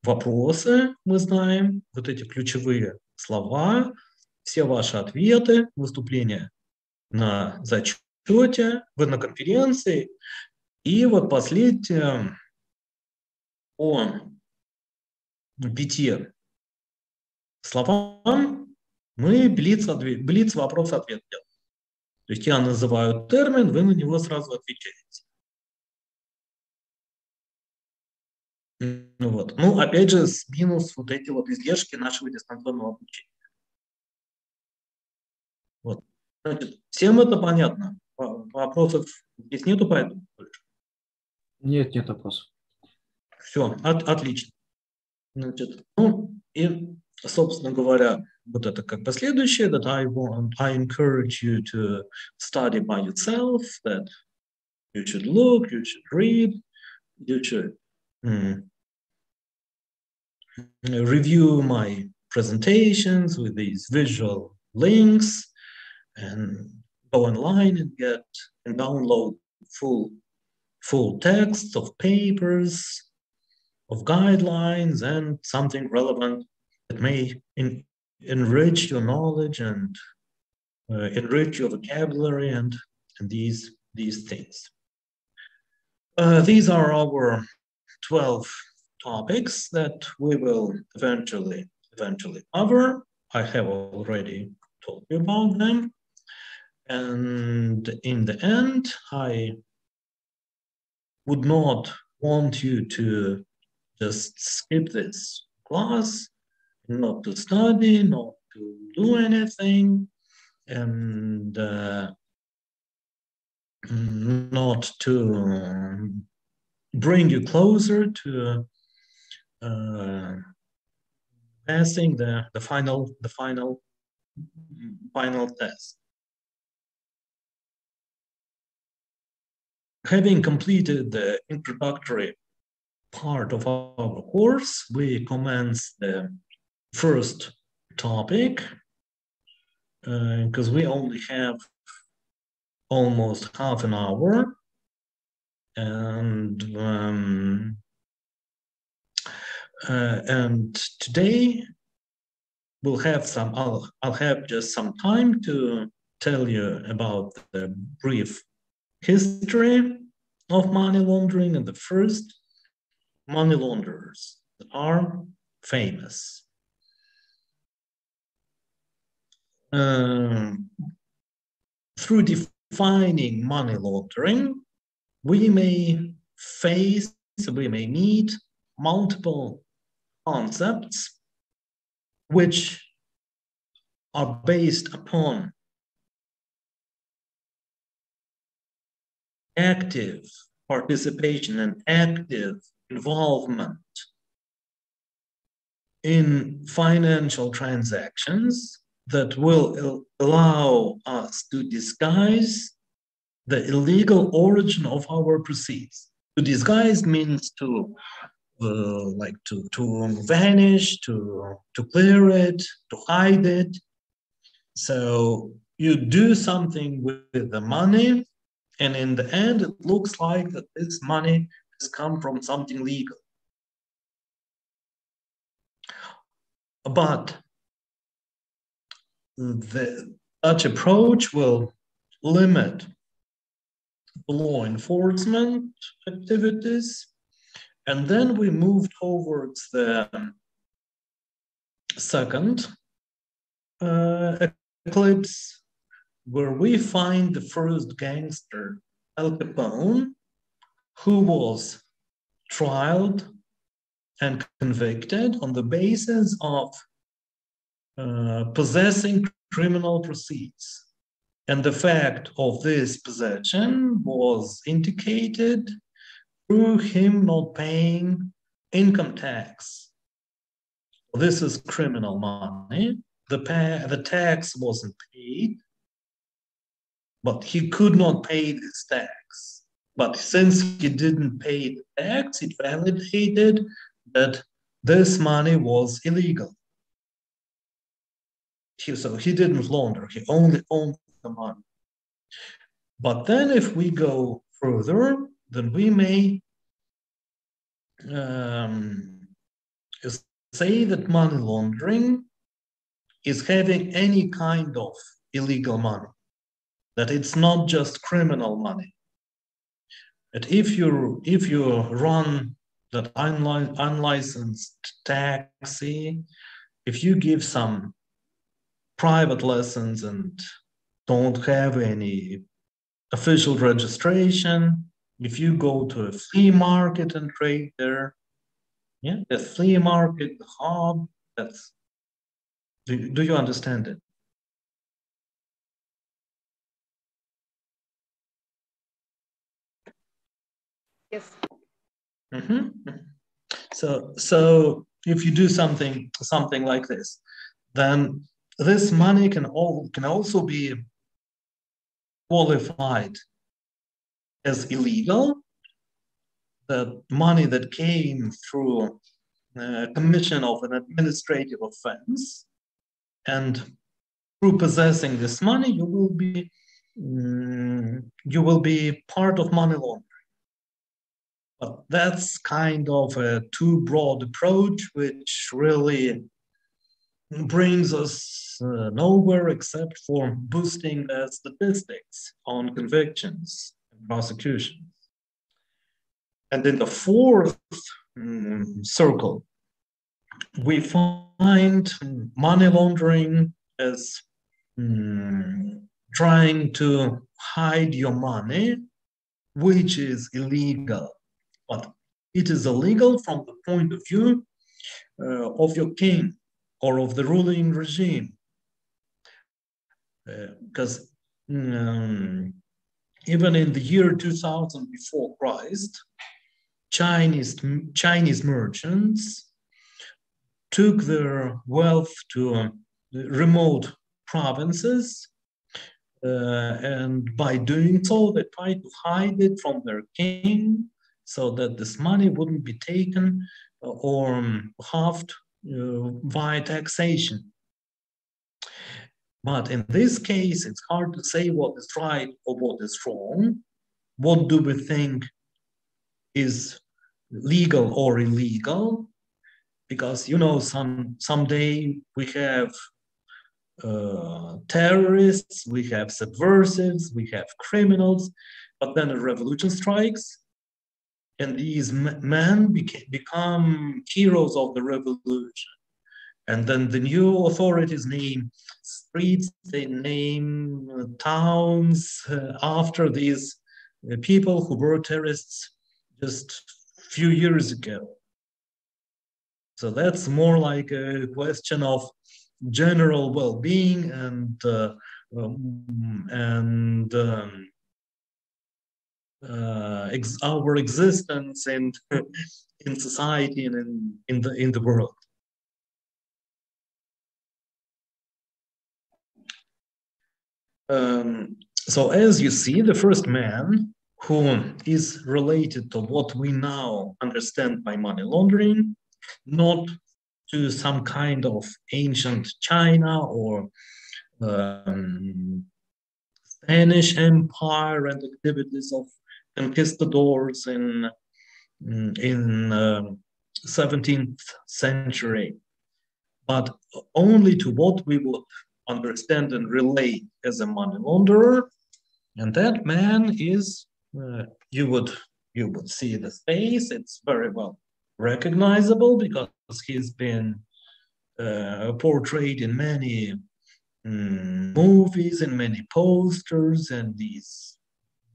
вопросы мы знаем, вот эти ключевые слова, все ваши ответы, выступления на зачете, вы на конференции. И вот последнее по 5 словам мы блиц вопрос-ответ делаем. То есть я называю термин, вы на него сразу отвечаете. Вот. Ну, опять же, с минус вот эти вот издержки нашего дистанционного обучения. Вот. Значит, всем это понятно? Вопросов здесь нету, поэтому? Нет вопросов. Все, отлично. Значит, ну, и, собственно говоря, вот это как бы следующее, that I encourage you to study by yourself, that you should look, you should read, you should review my presentations with these visual links and go online and download full texts of papers, of guidelines, and something relevant that may enrich your knowledge and enrich your vocabulary and these things. These are our 12 topics that we will eventually cover. I have already told you about them. And in the end, I would not want you to just skip this class, not to study, not to do anything, and not to bring you closer to passing the final test. Having completed the introductory part of our course, we commence the first topic because we only have almost half an hour, and today we'll have I'll have just some time to tell you about the brief history of money laundering and the first money launderers that are famous. Through defining money laundering, we may meet multiple concepts which are based upon active participation and active involvement in financial transactions that will allow us to disguise the illegal origin of our proceeds. To disguise means to vanish, to clear it, to hide it. So you do something with the money, and in the end, it looks like that this money has come from something legal. But Such approach will limit law enforcement activities, and then we move towards the second eclipse, where we find the first gangster, Al Capone, who was tried and convicted on the basis of possessing criminal proceeds. And the fact of this possession was indicated through him not paying income tax. This is criminal money. The tax wasn't paid, but he could not pay this tax. But since he didn't pay the tax, it validated that this money was illegal. So he didn't launder, he only owned the money. But then if we go further, then we may say that money laundering is having any kind of illegal money, that it's not just criminal money. That if you run that unlicensed taxi, if you give some private lessons and don't have any official registration, if you go to a flea market and trade there, yeah, the flea market, the hub, that's, do you understand it? Yes. Mm-hmm. So if you do something like this, then this money can also be qualified as illegal. The money that came through commission of an administrative offense, and through possessing this money, you will be part of money laundering. But that's kind of a too broad approach, which really brings us nowhere except for boosting the statistics on convictions and prosecutions. And in the fourth circle, we find money laundering as trying to hide your money, which is illegal. But it is illegal from the point of view of your king or of the ruling regime. Because even in the year 2000 before Christ, Chinese merchants took their wealth to remote provinces, and by doing so, they tried to hide it from their king so that this money wouldn't be taken or halved via taxation. But in this case, it's hard to say what is right or what is wrong. What do we think is legal or illegal? Because, you know, someday we have terrorists, we have subversives, we have criminals, but then a revolution strikes, and these men become heroes of the revolution. And then the new authorities name streets, they name towns after these people who were terrorists just a few years ago. So that's more like a question of general well-being and our existence in society and in the world. So as you see, the first man who is related to what we now understand by money laundering, not to some kind of ancient China or Spanish Empire and activities of conquistadors in 17th century, but only to what we would understand and relate as a money launderer. And that man is, you would see the face. It's very well recognizable because he's been portrayed in many movies and many posters and these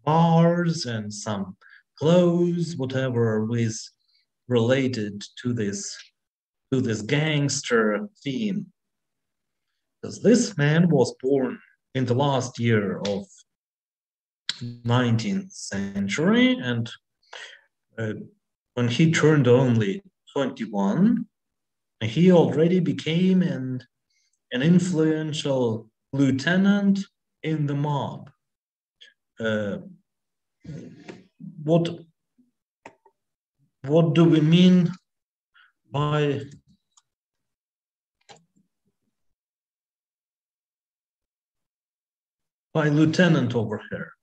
bars and some clothes, whatever was related to this gangster theme. Because this man was born in the last year of 19th century, and when he turned only 21, he already became an influential lieutenant in the mob. What do we mean by lieutenant over here?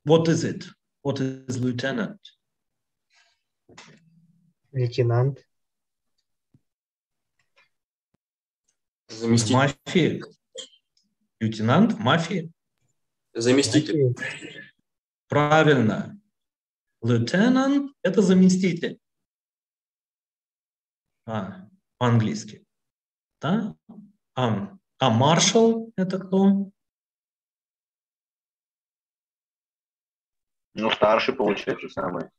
What is it? What is lieutenant? Лейтенант. Заместитель. Мафии. Лейтенант в мафии. Заместитель. Правильно. Lieutenant – это заместитель. По-английски. Да? А маршал – это кто? Ну, старший, получается, самый.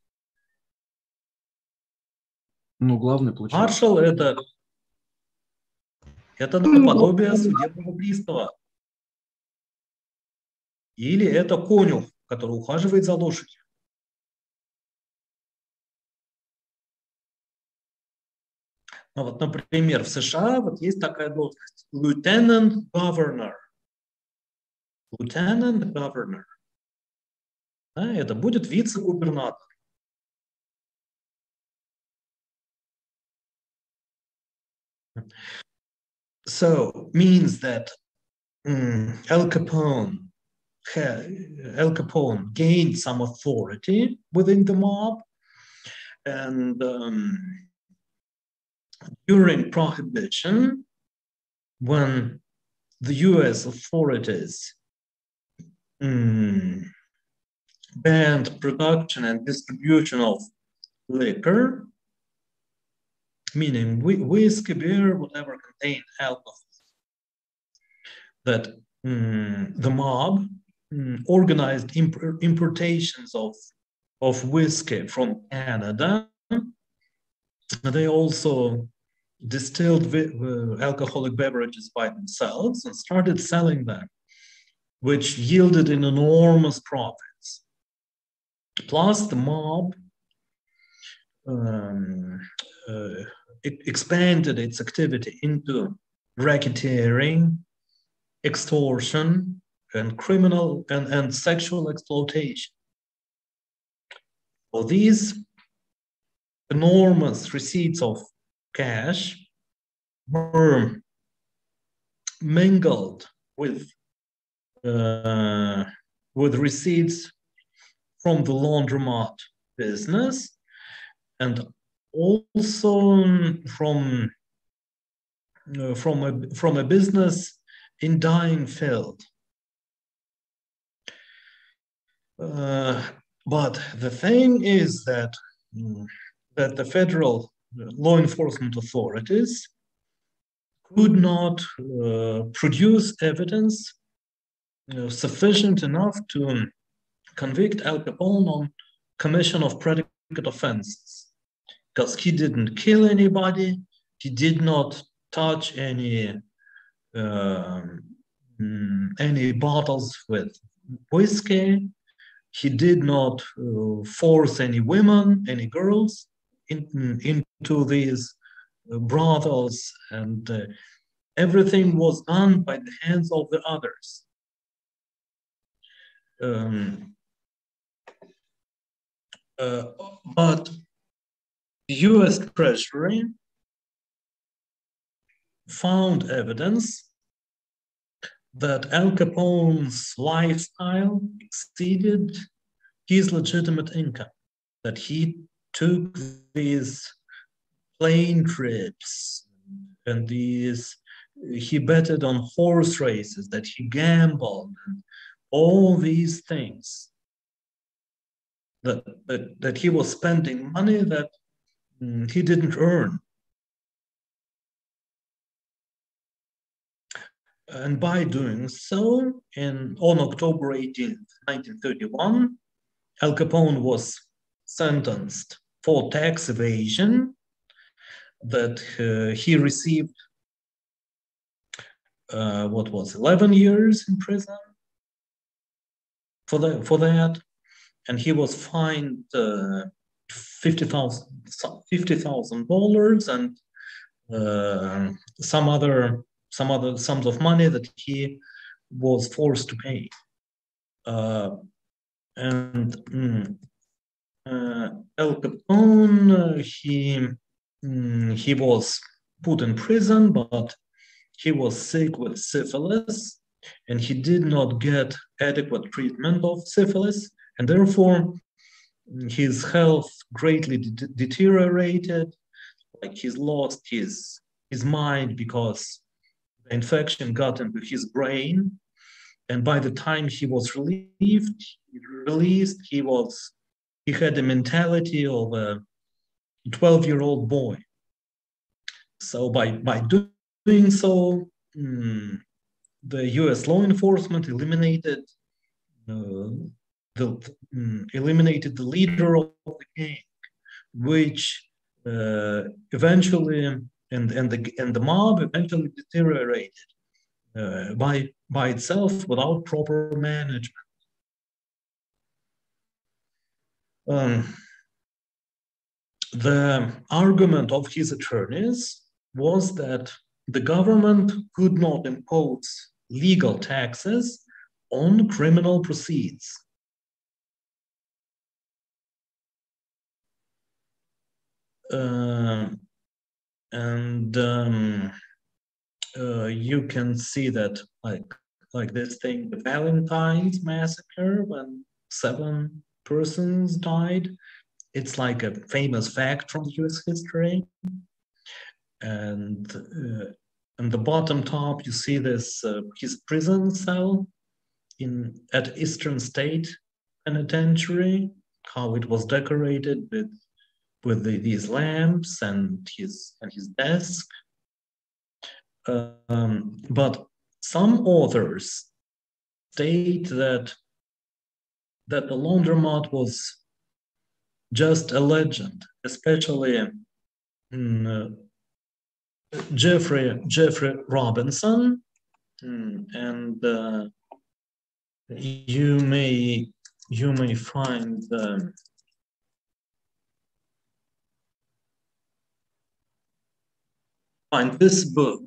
Ну, главный, получается. Маршал – это наподобие судебного пристава. Или это конюх, который ухаживает за лошадью. Ну, вот, например, в США вот есть такая должность – Lieutenant Governor. Lieutenant Governor. Да, это будет вице-губернатор. So, means that Al Capone gained some authority within the mob, and during Prohibition, when the US authorities banned production and distribution of liquor, meaning whiskey, beer, whatever contained alcohol, that the mob organized importations of whiskey from Canada. They also distilled alcoholic beverages by themselves and started selling them, which yielded an enormous profits. Plus, the mob expanded its activity into racketeering, extortion, and criminal and sexual exploitation. For these enormous receipts of cash were mingled with receipts from the laundromat business and also from a business in dyeing field. But the thing is that the federal law enforcement authorities could not produce evidence sufficient enough to convict Al Capone on commission of predicate offenses, because he didn't kill anybody, he did not touch any bottles with whiskey, he did not force any women, any girls into these brothels, and everything was done by the hands of the others. But the US Treasury found evidence that Al Capone's lifestyle exceeded his legitimate income, that he took these plane trips and these he betted on horse races, that he gambled, and all these things. That he was spending money that he didn't earn. And by doing so, on October 18th, 1931, Al Capone was sentenced for tax evasion, that he received 11 years in prison for that, and he was fined $50,000 and some other sums of money that he was forced to pay. Al Capone, he was put in prison, but he was sick with syphilis, and he did not get adequate treatment of syphilis, and therefore his health greatly deteriorated. Like, he's lost his mind because the infection got into his brain, and by the time he was released, he had the mentality of a 12-year-old boy. So by doing so, the U.S. law enforcement eliminated the leader of the gang, which eventually, and the mob eventually deteriorated by itself without proper management. The argument of his attorneys was that the government could not impose legal taxes on criminal proceeds. You can see that like this thing, the Valentine's massacre, when 7 persons died. It's like a famous fact from US history. And on the bottom top, you see this his prison cell at Eastern State Penitentiary, how it was decorated with these lamps and his desk. But some authors state that the laundromat was just a legend, especially Jeffrey Robinson, and you may find this book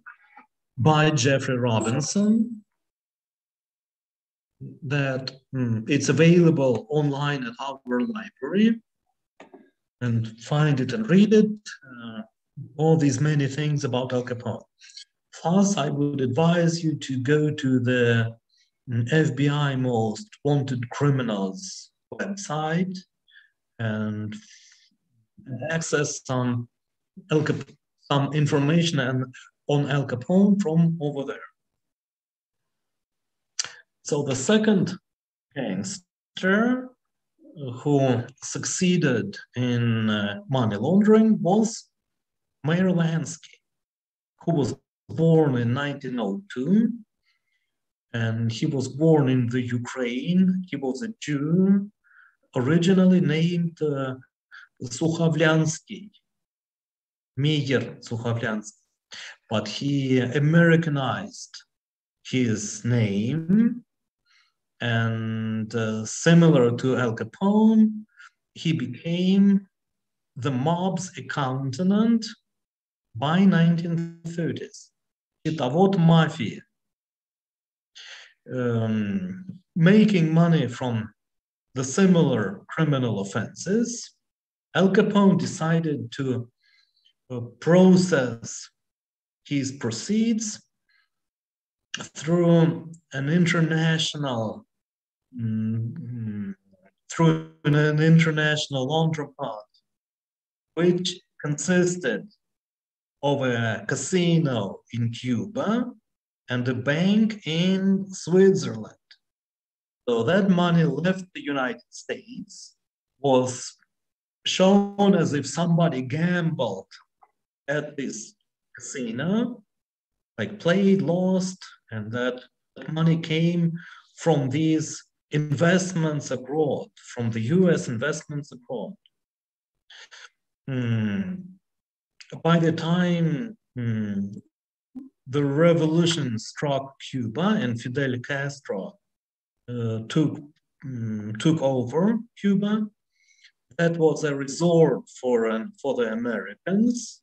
by Jeffrey Robinson, that it's available online at our library, and find it and read it, all these many things about Al Capone. Plus, I would advise you to go to the FBI Most Wanted Criminals website and access some information on Al Capone from over there. So the second gangster who succeeded in money laundering was Mayor Lansky, who was born in 1902, and he was born in the Ukraine. He was a Jew, originally named Sukhavliansky, Meir Sukhavliansky, but he Americanized his name, and similar to Al Capone, he became the mob's accountant by 1930s. Счетовод mafia, making money from the similar criminal offenses. Al Capone decided to process his proceeds through an international laundromat, which consisted of a casino in Cuba and a bank in Switzerland. So that money left the United States, was shown as if somebody gambled at this casino, like played, lost, and that money came from these investments abroad, from the US investments abroad. By the time the revolution struck Cuba and Fidel Castro took over Cuba, that was a resort for the Americans,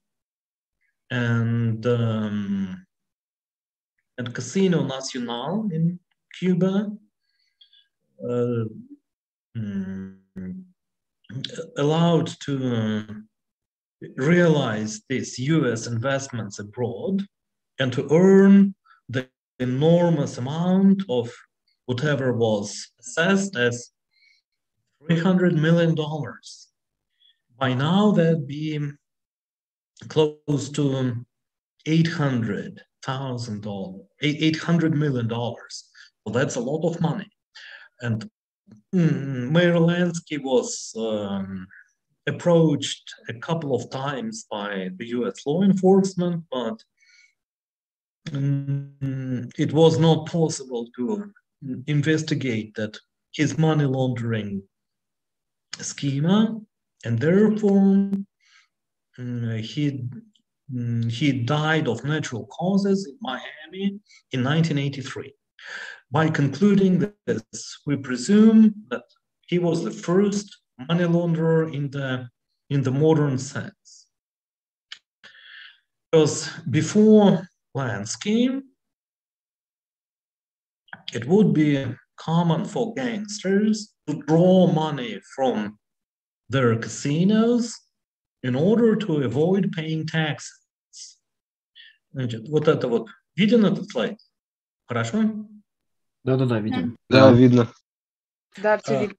and Casino Nacional in Cuba allowed to realize these US investments abroad and to earn the enormous amount of whatever was assessed as $300 million. By now, that'd be close to $800 million. So that's a lot of money. And Mayor Lansky was approached a couple of times by the US law enforcement, but it was not possible to investigate that his money laundering schema, and therefore he died of natural causes in Miami in 1983. By concluding this, we presume that he was the first money launderer in the modern sense. Because before Lansky, it would be common for gangsters to draw money from their casinos in order to avoid paying taxes. Значит, вот это вот. Виден этот слайд? Хорошо? Да-да-да, видим. Да, видно. Да, все видно.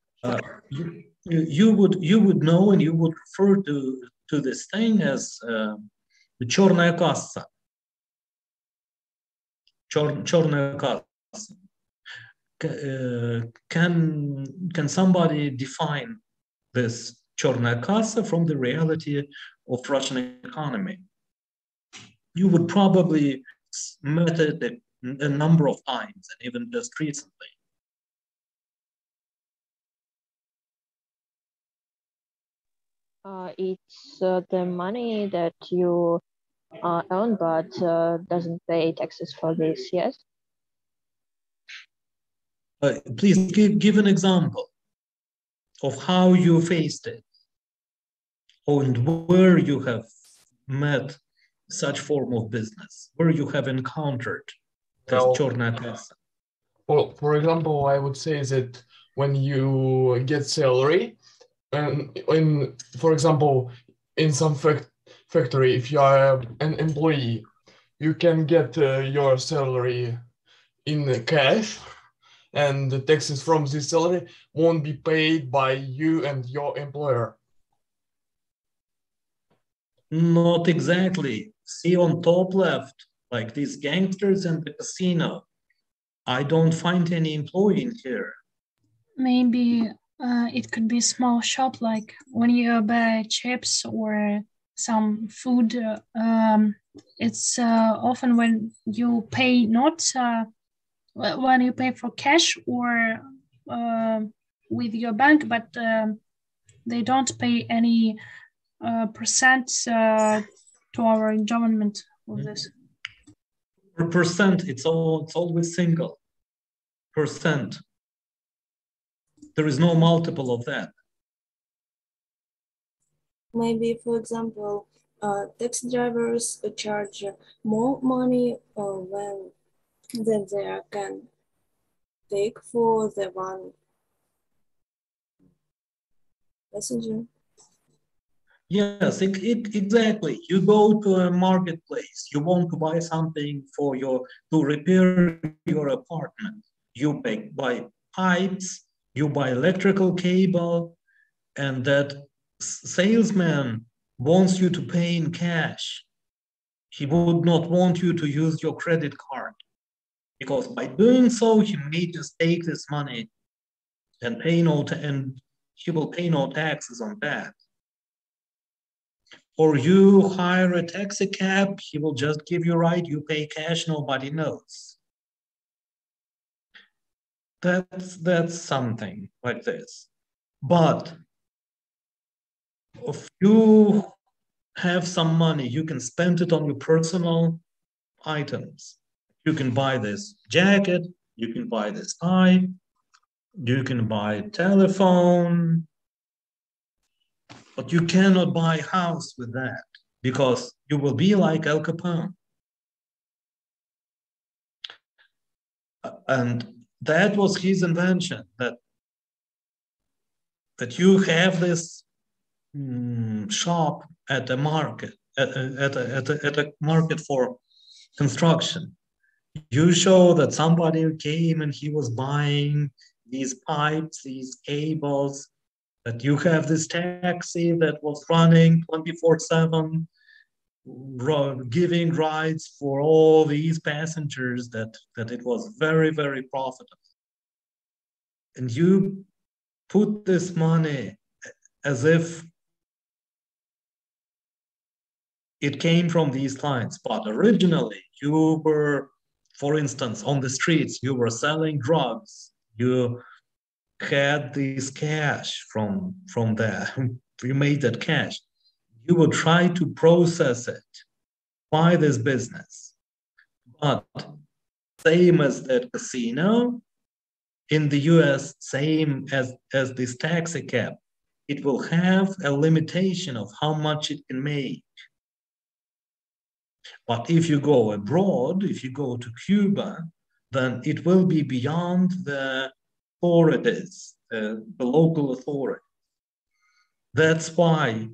You would know and you would refer to this thing as the черная касса. Черная касса. Can somebody define this черная касса from the reality of Russian economy? You would probably met it a number of times, and even just recently. It's the money that you earn but doesn't pay taxes for this, yes? Please give an example of how you faced it and where you have met such form of business, where you have encountered this черная касса. Well, for example, I would say that when you get salary, and for example, in some factory, if you are an employee, you can get your salary in cash, and the taxes from this salary won't be paid by you and your employer. Not exactly. See on top left, like these gangsters in the casino. I don't find any employee in here. Maybe it could be a small shop, like when you buy chips or some food. It's often when you pay not when you pay for cash or with your bank, but they don't pay any percent to our government of this. Percent, it's always single percent. There is no multiple of that. Maybe, for example, taxi drivers charge more money than they can take for the one passenger. Yes, exactly. You go to a marketplace, you want to buy something to repair your apartment. You buy pipes, you buy electrical cable, and that salesman wants you to pay in cash. he would not want you to use your credit card, because by doing so, he may just take this money and he will pay no taxes on that. Or you hire a taxi cab, he will just give you a ride, you pay cash, nobody knows. That's something like this. But if you have some money, you can spend it on your personal items. You can buy this jacket, you can buy this tie, you can buy a telephone, but you cannot buy a house with that, because you will be like Al Capone. And that was his invention, that you have this shop at a market, at a market for construction. You show that somebody came and he was buying these pipes, these cables, that you have this taxi that was running 24/7, giving rides for all these passengers, that it was very, very profitable. And you put this money as if it came from these clients, but originally you were, for instance, on the streets, you were selling drugs, you had this cash from there, you made that cash. You would try to process it by this business. But same as that casino, in the US, same as this taxi cab, it will have a limitation of how much it can make. But if you go abroad, if you go to Cuba, then it will be beyond the authorities, the local authority. That's why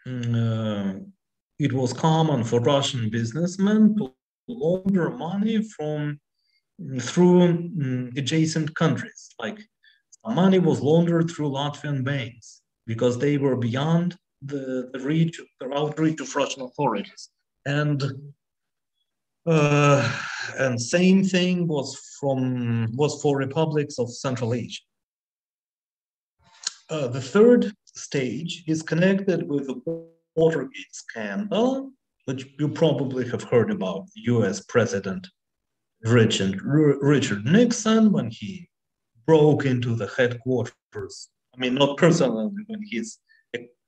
it was common for Russian businessmen to launder money through adjacent countries. Like money was laundered through Latvian banks because they were beyond the outreach of Russian authorities. And same thing was for republics of Central Asia. The third stage is connected with the Watergate Scandal, which you probably have heard about. U.S. President Richard Nixon, when he broke into the headquarters. I mean, not personally, when his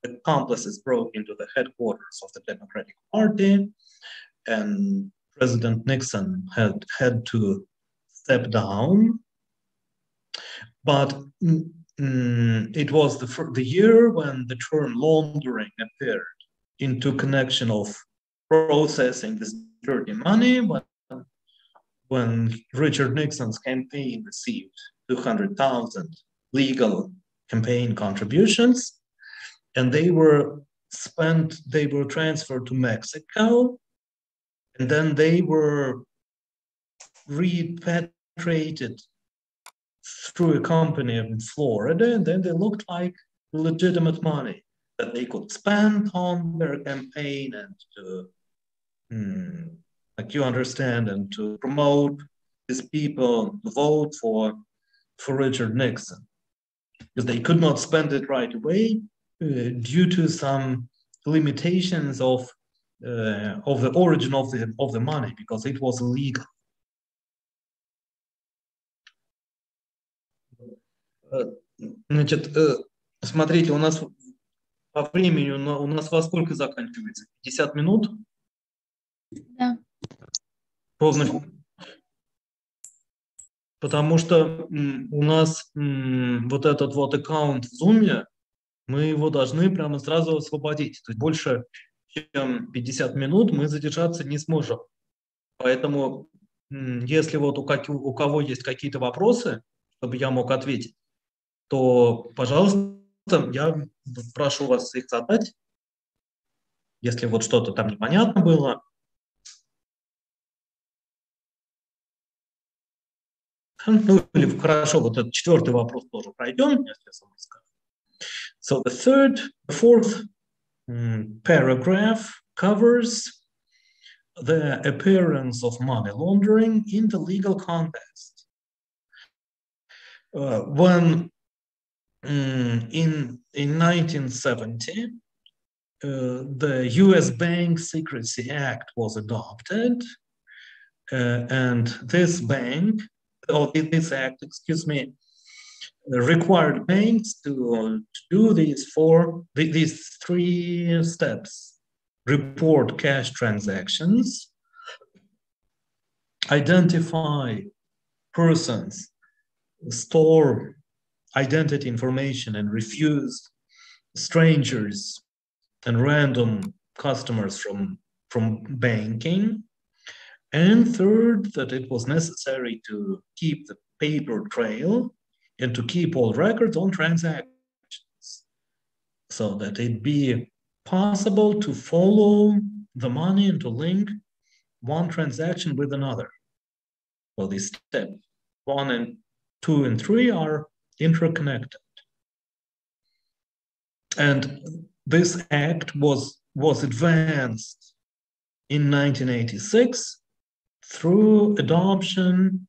accomplices broke into the headquarters of the Democratic Party, and President Nixon had to step down. But it was the year when the term laundering appeared into connection of processing this dirty money, when Richard Nixon's campaign received 200,000 legal campaign contributions, and they were transferred to Mexico, and then they were repatriated through a company in Florida, and then they looked like legitimate money that they could spend on their campaign and to, like you understand, and to promote these people to vote for Richard Nixon, because they could not spend it right away due to some limitations of the origin of the money, because it was illegal. Значит, смотрите, у нас по времени, у нас во сколько заканчивается? 50 минут? Да. Ровно. Потому что у нас вот этот вот аккаунт в Zoom, мы его должны прямо сразу освободить. То есть больше чем 50 минут мы задержаться не сможем. Поэтому, если вот у кого есть какие-то вопросы, чтобы я мог ответить, то, пожалуйста, я прошу вас их задать. Если вот что-то там непонятно было. Ну, или хорошо, вот этот четвертый вопрос тоже пройдем, если я сам скажу. So the fourth paragraph covers the appearance of money laundering in the legal context. When in 1970, the US Bank Secrecy Act was adopted, and this act, required banks to do these three steps: report cash transactions, identify persons, store identity information, and refuse strangers and random customers from banking. And third, that it was necessary to keep the paper trail and to keep all records on transactions so that it be possible to follow the money and to link one transaction with another. So these steps 1 and 2 and 3 are interconnected. And this act was advanced in 1986 through adoption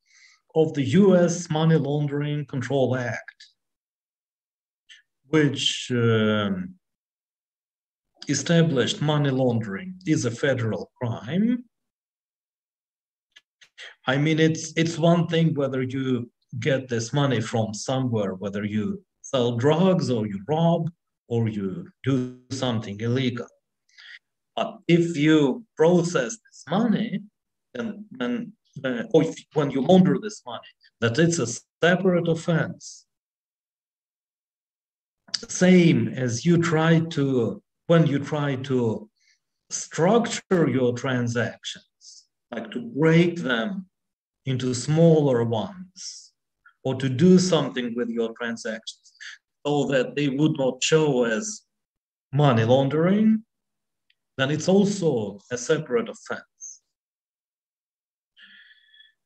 of the US Money Laundering Control Act, which established money laundering is a federal crime. I mean, it's one thing whether you get this money from somewhere, whether you sell drugs or you rob or you do something illegal. But if you process this money, or when you launder this money, that it's a separate offense. Same as when you try to structure your transactions, like to break them into smaller ones, or to do something with your transactions so that they would not show as money laundering, then it's also a separate offense.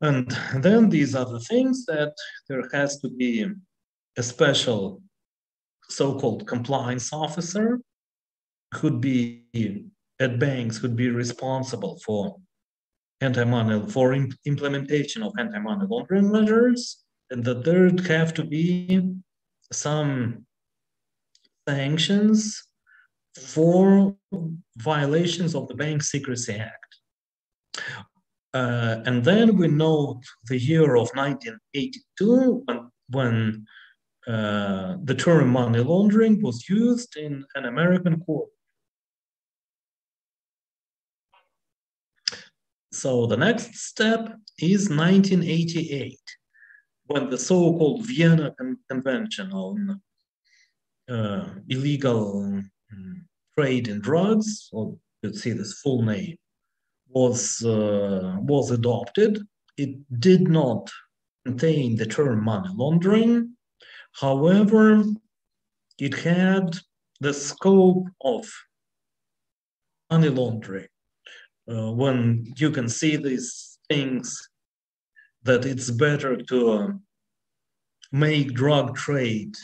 And then these are the things that there has to be a special so-called compliance officer could be at banks, could be responsible for implementation of anti-money laundering measures, and that there have to be some sanctions for violations of the Bank Secrecy Act. And then we note the year of 1982 when the term money laundering was used in an American court. So the next step is 1988, when the so-called Vienna Convention on illegal trade in drugs, or let's see this full name, was adopted. It did not contain the term money laundering. However, it had the scope of money laundering. When you can see these things, that it's better to make drug trade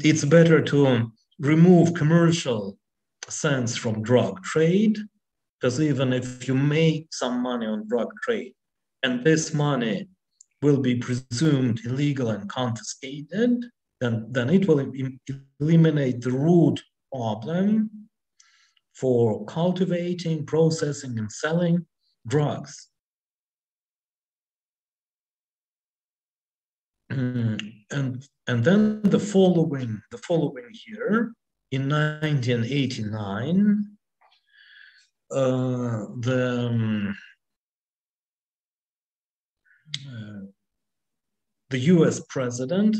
it's better to remove commercial sense from drug trade, because even if you make some money on drug trade and this money will be presumed illegal and confiscated, then it will eliminate the root problem for cultivating, processing, and selling drugs. And then the following year, in 1989, the U.S. president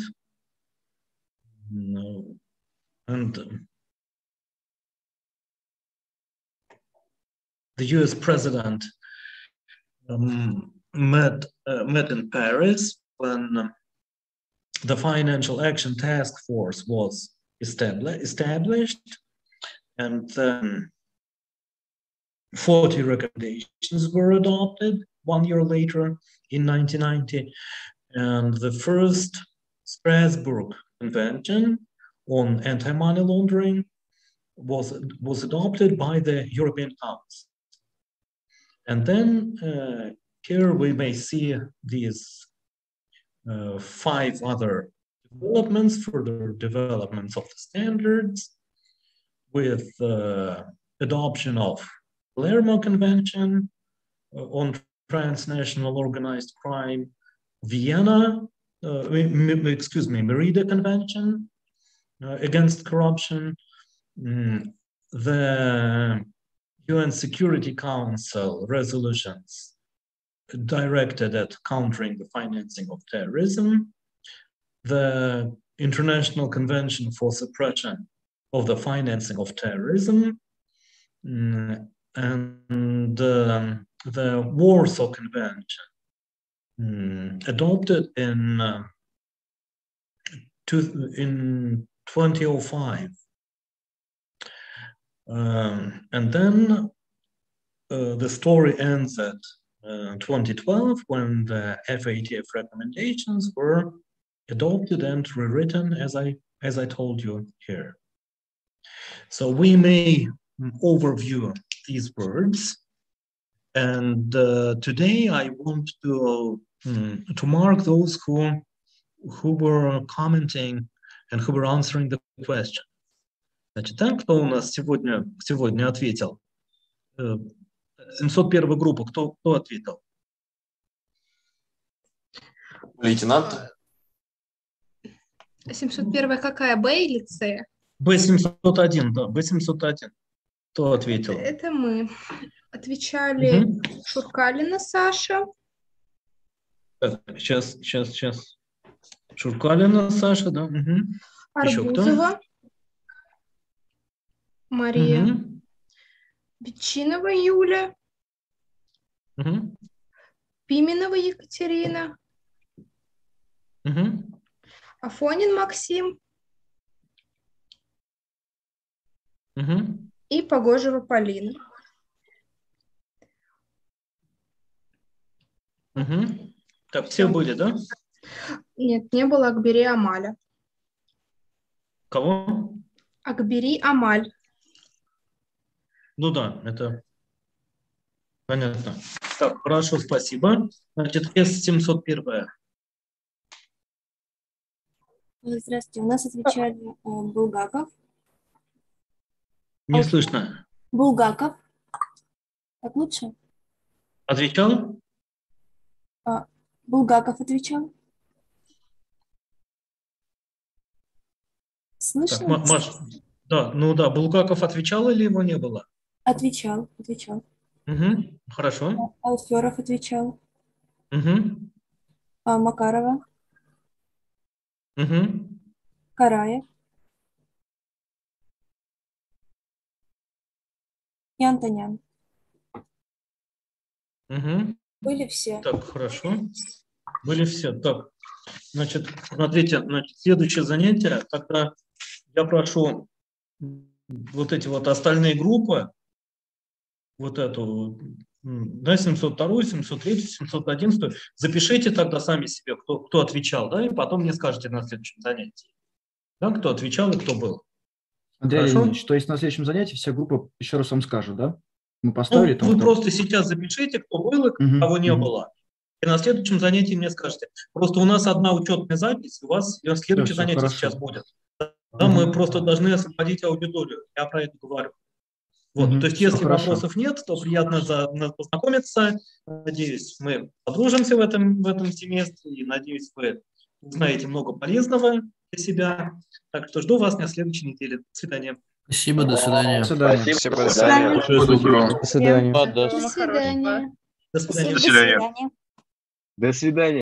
met in Paris when the Financial Action Task Force was established, and 40 recommendations were adopted 1 year later in 1990. And the first Strasbourg Convention on anti-money laundering was adopted by the European Council. And then here we may see these 5 other developments, further developments of the standards, with adoption of Palermo Convention on transnational organized crime, Vienna, Merida Convention against corruption, the UN Security Council resolutions directed at countering the financing of terrorism, the International Convention for Suppression of the Financing of Terrorism, and the Warsaw Convention, adopted in 2005. And then the story ends at 2012, when the FATF recommendations were adopted and rewritten, as I told you here. So we may overview these words, and today I want to mark those who were commenting and who were answering the question. Значит, так, кто у нас сегодня ответил? 701 группа, кто ответил? Лейтенант. 701 какая, Б или С? Б701, да, Б701. Кто ответил? Это мы. Отвечали Шуркалина Саша. Так, сейчас. Шуркалина Саша, да. Арбузова. Мария. Ветчинова Юля. Пименова Екатерина. Афонин Максим. И Погожева Полина. Так, все были, да? Нет, не было Акбери Амаля. Кого? Акбери Амаль. Ну да, это понятно. Так, хорошо, спасибо. Значит, С701. Здравствуйте, у нас отвечали Булгаков. Не слышно. Булгаков. Так лучше? Отвечал? Булгаков отвечал. Слышно? Так, Маш, да, ну да, Булгаков отвечал или его не было? Отвечал. Хорошо. Алферов отвечал. Макарова. Караев. И Антонян. Были все. Так, хорошо. Были все. Так, значит, смотрите, следующее занятие, тогда я прошу вот эти вот остальные группы, вот эту, да, 702, 703, 711, запишите тогда сами себе, кто отвечал, да, и потом мне скажете на следующем занятии, да, кто отвечал и кто был. Андрей Леонидович, то есть на следующем занятии вся группа еще раз вам скажет, да? Мы поставили там. Вы просто сейчас запишите, кто был и кого не было. И на следующем занятии мне скажете. Просто у нас одна учетная запись, у вас следующее занятие хорошо. Сейчас будет. Да, мы просто должны освободить аудиторию. Я про это говорю. Вот, то есть, если вопросов нет, то приятно познакомиться. Надеюсь, мы подружимся в этом семестре. И надеюсь, вы узнаете много полезного для себя. Так что жду вас на следующей неделе. До свидания. Спасибо, до свидания. Спасибо, до свидания. До свидания. До свидания. До свидания. До свидания.